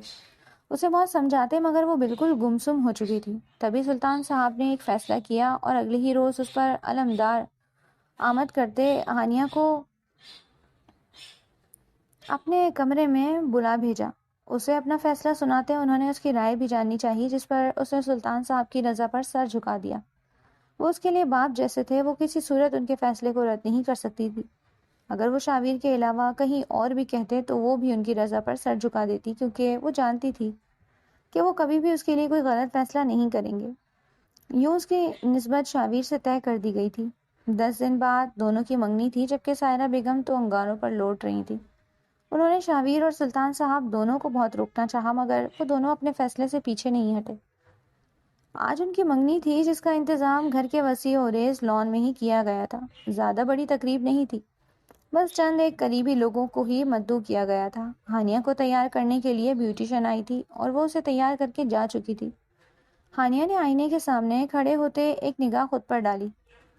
اسے بہت سمجھاتے، مگر وہ بالکل گمسم ہو چکی تھی۔ تبھی سلطان صاحب نے ایک فیصلہ کیا اور اگلے ہی روز اس پر علمدار آمد کرتے ہانیہ کو اپنے کمرے میں بلا بھیجا۔ اسے اپنا فیصلہ سناتے انہوں نے اس کی رائے بھی جاننی چاہی، جس پر اس نے سلطان صاحب کی رضا پر سر جھکا دیا۔ وہ اس کے لیے باپ جیسے تھے، وہ کسی صورت ان کے فیصلے کو رد نہیں کر سکتی تھی۔ اگر وہ شاویر کے علاوہ کہیں اور بھی کہتے تو وہ بھی ان کی رضا پر سر جھکا دیتی، کیونکہ وہ جانتی تھی کہ وہ کبھی بھی اس کے لیے کوئی غلط فیصلہ نہیں کریں گے۔ یوں اس کی نسبت شاویر سے طے کر دی گئی تھی۔ 10 دن بعد دونوں کی منگنی تھی، جبکہ سائرہ بیگم تو انگاروں پر لوٹ رہی تھی۔ انہوں نے شاویر اور سلطان صاحب دونوں کو بہت روکنا چاہا، مگر وہ دونوں اپنے فیصلے سے پیچھے نہیں ہٹے۔ آج ان کی منگنی تھی، جس کا انتظام گھر کے وسیع و ریز لان میں ہی کیا گیا تھا۔ زیادہ بڑی تقریب نہیں تھی، بس چند ایک قریبی لوگوں کو ہی مدعو کیا گیا تھا۔ ہانیہ کو تیار کرنے کے لیے بیوٹیشن آئی تھی اور وہ اسے تیار کر کے جا چکی تھی۔ ہانیہ نے آئینے کے سامنے کھڑے ہوتے ایک نگاہ خود پر ڈالی۔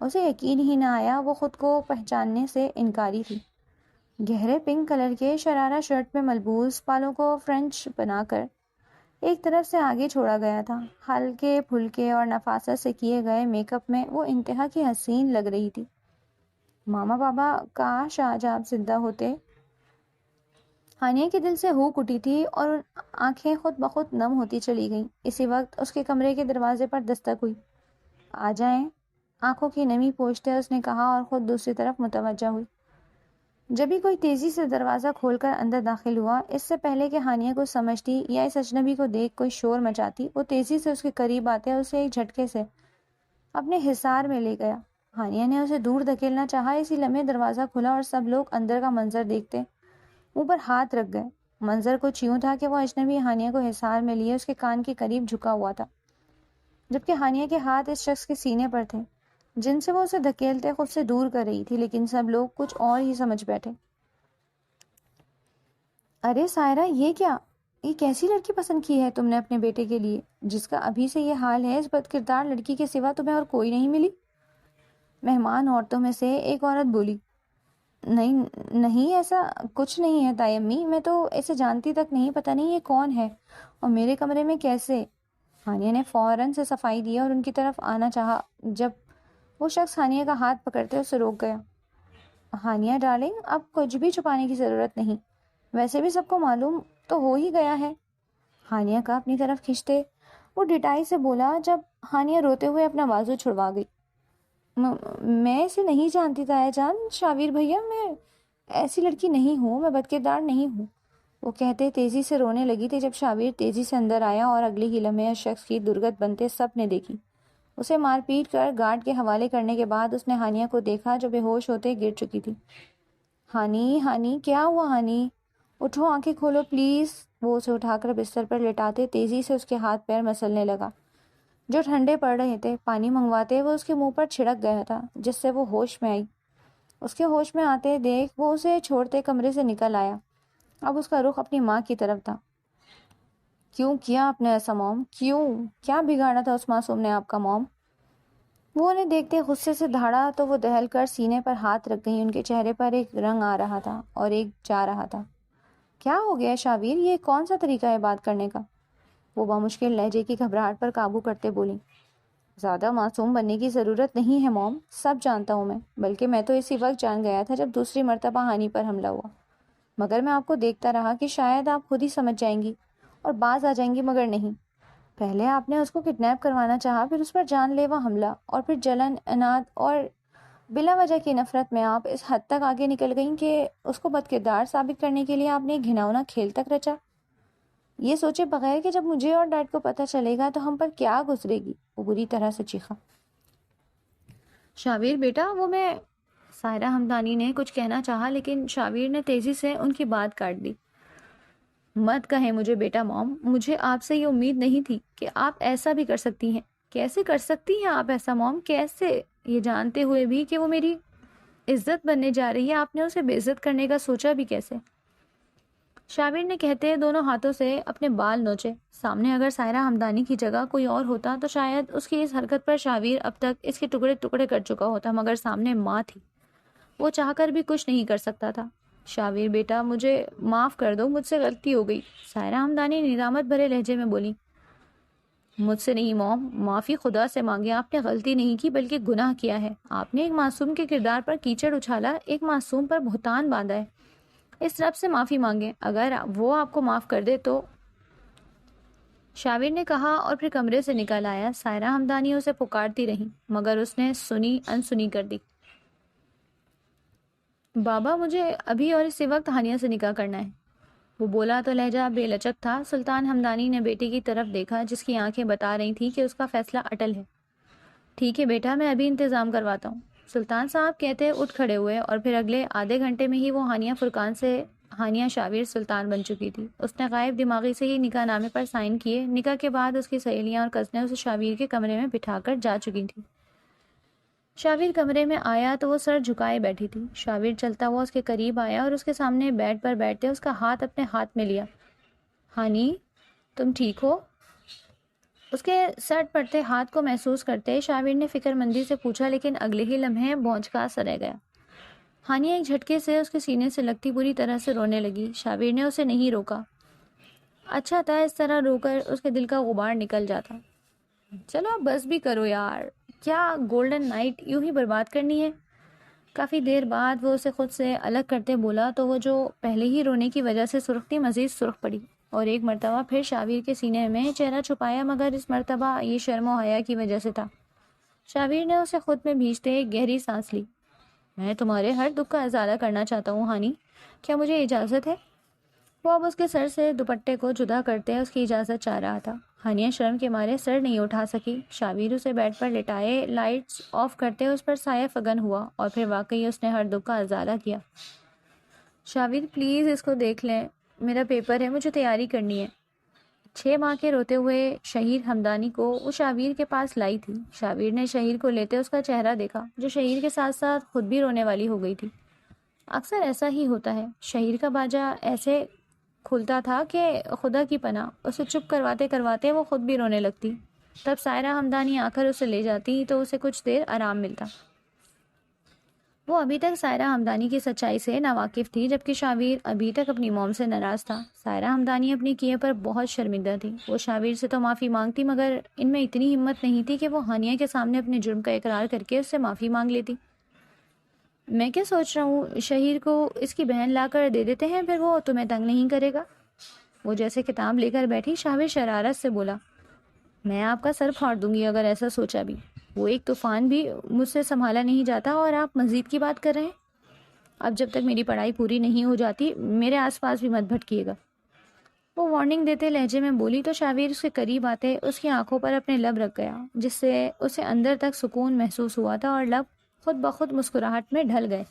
اسے یقین ہی نہ آیا، وہ خود کو پہچاننے سے انکاری تھی۔ گہرے پنک کلر کے شرارہ شرٹ میں ملبوس، بالوں کو فرنچ بنا کر ایک طرف سے آگے چھوڑا گیا تھا، ہلکے پھلکے اور نفاست سے کیے گئے میک اپ میں وہ انتہا کی حسین لگ رہی تھی۔ ماما بابا کاش آج آپ زندہ ہوتے۔ ہانیہ کے دل سے ہوک اٹھی تھی اور آنکھیں خود بخود نم ہوتی چلی گئیں۔ اسی وقت اس کے کمرے کے دروازے پر دستک ہوئی۔ آ جائیں، آنکھوں کی نمی پوچھتے اس نے کہا اور خود دوسری طرف متوجہ ہوئی۔ جب ہی کوئی تیزی سے دروازہ کھول کر اندر داخل ہوا، اس سے پہلے کہ ہانیہ کو سمجھتی یا اس اجنبی کو دیکھ کوئی شور مچاتی، وہ تیزی سے اس کے قریب آتے اسے ایک جھٹکے سے اپنے حصار میں لے گیا۔ ہانیہ نے اسے دور دھکیلنا چاہا، اسی لمحے دروازہ کھلا اور سب لوگ اندر کا منظر دیکھتے منہ پر ہاتھ رکھ گئے۔ منظر کچھ یوں تھا کہ وہ اجنبی ہانیہ کو حصار میں لیے اس کے کان کے قریب جھکا ہوا تھا، جبکہ ہانیہ کے ہاتھ اس شخص کے سینے پر تھے جن سے وہ اسے دھکیلتے خود سے دور کر رہی تھی، لیکن سب لوگ کچھ اور ہی سمجھ بیٹھے۔ ارے سائرہ، یہ کیا؟ یہ کیسی لڑکی پسند کی ہے تم نے اپنے بیٹے کے لیے، جس کا ابھی سے یہ حال ہے؟ اس بد کردار لڑکی کے سوا تمہیں اور کوئی نہیں ملی؟ مہمان عورتوں میں سے ایک عورت بولی۔ نہیں نہیں، ایسا کچھ نہیں ہے تائی امی، میں تو اسے جانتی تک نہیں، پتہ نہیں یہ کون ہے اور میرے کمرے میں کیسے؟ ہانیہ نے فوراً سے صفائی دیا اور ان کی طرف آنا چاہا، جب وہ شخص ہانیہ کا ہاتھ پکڑتے اسے روک گیا۔ ہانیہ ڈارلنگ، اب کچھ بھی چھپانے کی ضرورت نہیں، ویسے بھی سب کو معلوم تو ہو ہی گیا ہے۔ ہانیہ کا اپنی طرف کھینچتے وہ ڈٹائی سے بولا، جب ہانیہ روتے ہوئے اپنا بازو چھڑوا گئی۔ میں اسے نہیں جانتی تایا جان، شاویر بھیا، میں ایسی لڑکی نہیں ہوں، میں بدکردار نہیں ہوں، وہ کہتے تیزی سے رونے لگی تھی جب شاویر تیزی سے اندر آیا اور اگلی ہی لمحے اس شخص کی درگت بنتے سب نے دیکھی۔ اسے مار پیٹ کر گارڈ کے حوالے کرنے کے بعد اس نے ہانیہ کو دیکھا جو بے ہوش ہوتے گر چکی تھی۔ ہانی ہانی، کیا ہوا ہانی؟ اٹھو، آنکھیں کھولو پلیز۔ وہ اسے اٹھا کر بستر پر لٹاتے تیزی سے اس کے ہاتھ پیر مسلنے لگا جو ٹھنڈے پڑ رہے تھے۔ پانی منگواتے وہ اس کے منہ پر چھڑک گیا تھا جس سے وہ ہوش میں آئی۔ اس کے ہوش میں آتے دیکھ وہ اسے چھوڑتے کمرے سے نکل آیا۔ اب اس کا رخ اپنی ماں کی طرف تھا۔ کیوں کیا آپ نے ایسا موم؟ کیا بگاڑا تھا اس معصوم نے آپ کا موم؟ وہ انہیں دیکھتے غصے سے دھاڑا تو وہ دہل کر سینے پر ہاتھ رکھ گئی۔ ان کے چہرے پر ایک رنگ آ رہا تھا اور ایک جا رہا تھا۔ کیا ہو گیا شاویر، یہ کون سا طریقہ ہے بات کرنے کا؟ وہ بامشکل لہجے کی گھبراہٹ پر قابو کرتے بولی۔ زیادہ معصوم بننے کی ضرورت نہیں ہے موم، سب جانتا ہوں میں، بلکہ میں تو اسی وقت جان گیا تھا جب دوسری مرتبہ ہانی پر حملہ ہوا، مگر میں آپ کو دیکھتا رہا کہ شاید آپ خود ہی سمجھ جائیں گی اور باز آ جائیں گی، مگر نہیں۔ پہلے آپ نے اس کو کڈنیپ کروانا چاہا، پھر اس پر جان لیوا حملہ، اور پھر جلن، اناد اور بلا وجہ کی نفرت میں آپ اس حد تک آگے نکل گئیں کہ اس کو بدکردار ثابت کرنے کے لیے آپ نے ایک گھناؤنا کھیل تک رچا، یہ سوچے بغیر کہ جب مجھے اور ڈیڈ کو پتہ چلے گا تو ہم پر کیا گزرے گی۔ وہ بری طرح سے چیخا۔ شاویر بیٹا، وہ میں سائرہ ہمدانی نے کچھ کہنا چاہا، لیکن شاویر نے تیزی سے ان کی بات کاٹ دی۔ مت کہیں مجھے بیٹا موم، مجھے آپ سے یہ امید نہیں تھی کہ آپ ایسا بھی کر سکتی ہیں۔ کیسے کر سکتی ہیں آپ ایسا موم؟ کیسے؟ یہ جانتے ہوئے بھی کہ وہ میری عزت بننے جا رہی ہے، آپ نے اسے بے عزت کرنے کا سوچا بھی کیسے؟ شاویر نے کہتے دونوں ہاتھوں سے اپنے بال نوچے۔ سامنے اگر سائرہ ہمدانی کی جگہ کوئی اور ہوتا تو شاید اس کی اس حرکت پر شاویر اب تک اس کے ٹکڑے ٹکڑے کر چکا ہوتا، مگر سامنے ماں تھی، وہ چاہ کر بھی کچھ نہیں کر سکتا تھا۔ شاویر بیٹا، مجھے معاف کر دو، مجھ سے غلطی ہو گئی، سائرہ ہمدانی ندامت بھرے لہجے میں بولی۔ مجھ سے نہیں موم، معافی خدا سے مانگے، آپ نے غلطی نہیں کی بلکہ گناہ کیا ہے۔ آپ نے ایک معصوم کے کردار پر کیچڑ اچھالا، ایک معصوم پر بہتان باندھا ہے۔ اس رب سے معافی مانگیں، اگر وہ آپ کو معاف کر دے تو۔ شاویر نے کہا اور پھر کمرے سے نکل آیا۔ سائرہ ہمدانی اسے پکارتی رہی مگر اس نے سنی انسنی کر دی۔ بابا، مجھے ابھی اور اسی وقت ہانیہ سے نکاح کرنا ہے۔ وہ بولا تو لہجہ بے لچک تھا۔ سلطان ہمدانی نے بیٹی کی طرف دیکھا جس کی آنکھیں بتا رہی تھیں کہ اس کا فیصلہ اٹل ہے۔ ٹھیک ہے بیٹا، میں ابھی انتظام کرواتا ہوں، سلطان صاحب کہتے اٹھ کھڑے ہوئے، اور پھر اگلے آدھے گھنٹے میں ہی وہ ہانیہ فرقان سے ہانیہ شاویر سلطان بن چکی تھی۔ اس نے غائب دماغی سے ہی نکاح نامے پر سائن کیے۔ نکاح کے بعد اس کی سہیلیاں اور کزنیں اسے شاویر کے کمرے میں بٹھا کر جا چکی تھیں۔ شاویر کمرے میں آیا تو وہ سر جھکائے بیٹھی تھی۔ شاویر چلتا ہوا اس کے قریب آیا اور اس کے سامنے بیڈ پر بیٹھتے اس کا ہاتھ اپنے ہاتھ میں لیا۔ ہانی، تم ٹھیک ہو؟ اس کے سٹ پڑتے ہاتھ کو محسوس کرتے شاویر نے فکر مندی سے پوچھا، لیکن اگلے ہی لمحے بھونچکا سا رہ گیا۔ ہانیہ ایک جھٹکے سے اس کے سینے سے لگتی بری طرح سے رونے لگی۔ شاویر نے اسے نہیں روکا۔ اچھا تھا اس طرح رو کر اس کے دل کا غبار نکل جاتا۔ چلو اب بس بھی کرو یار، کیا گولڈن نائٹ یوں ہی برباد کرنی ہے؟ کافی دیر بعد وہ اسے خود سے الگ کرتے بولا تو وہ جو پہلے ہی رونے کی وجہ سے سرخ تھی مزید سرخ پڑی، اور ایک مرتبہ پھر شاویر کے سینے میں چہرہ چھپایا، مگر اس مرتبہ یہ شرم و حیا کی وجہ سے تھا۔ شاویر نے اسے خود میں بھیجتے ایک گہری سانس لی۔ میں تمہارے ہر دکھ کا ازالہ کرنا چاہتا ہوں ہانی، کیا مجھے اجازت ہے؟ وہ اب اس کے سر سے دوپٹے کو جدا کرتے اس کی اجازت چاہ رہا تھا۔ ہانیہ شرم کے مارے سر نہیں اٹھا سکی۔ شاویر اسے بیڈ پر لٹائے لائٹس آف کرتے اس پر سایہ فگن ہوا، اور پھر واقعی اس نے ہر دکھ کا ازالہ کیا۔ شاویر پلیز اس کو دیکھ لیں، میرا پیپر ہے، مجھے تیاری کرنی ہے۔ 6 ماہ کے روتے ہوئے شہیر ہمدانی کو وہ شاویر کے پاس لائی تھی۔ شاویر نے شہیر کو لیتے اس کا چہرہ دیکھا، جو شہیر کے ساتھ ساتھ خود بھی رونے والی ہو گئی تھی۔ اکثر ایسا ہی ہوتا ہے، شہیر کا باجا ایسے کھلتا تھا کہ خدا کی پناہ، اسے چپ کرواتے کرواتے وہ خود بھی رونے لگتی۔ تب سائرہ ہمدانی آ کر اسے لے جاتی تو اسے کچھ دیر آرام ملتا۔ وہ ابھی تک سائرہ ہمدانی کی سچائی سے ناواقف تھی، جبکہ شاویر ابھی تک اپنی موم سے ناراض تھا۔ سائرہ ہمدانی اپنی کیے پر بہت شرمندہ تھی۔ وہ شاویر سے تو معافی مانگتی، مگر ان میں اتنی ہمت نہیں تھی کہ وہ ہانیہ کے سامنے اپنے جرم کا اقرار کر کے اس سے معافی مانگ لیتی۔ میں کیا سوچ رہا ہوں، شہیر کو اس کی بہن لا کر دے دیتے ہیں، پھر وہ تمہیں تنگ نہیں کرے گا۔ وہ جیسے کتاب لے کر بیٹھی، شاویر شرارت سے بولا، میں آپ کا سر پھاڑ دوں گی اگر ایسا سوچا بھی۔ وہ ایک طوفان بھی مجھ سے سنبھالا نہیں جاتا اور آپ مزید کی بات کر رہے ہیں۔ اب جب تک میری پڑھائی پوری نہیں ہو جاتی میرے آس پاس بھی مت بھٹکیے گا۔ وہ وارننگ دیتے لہجے میں بولی تو شاویر اس کے قریب آتے اس کی آنکھوں پر اپنے لب رکھ گیا، جس سے اسے اندر تک سکون محسوس ہوا تھا، اور لب خود بخود مسکراہٹ میں ڈھل گئے۔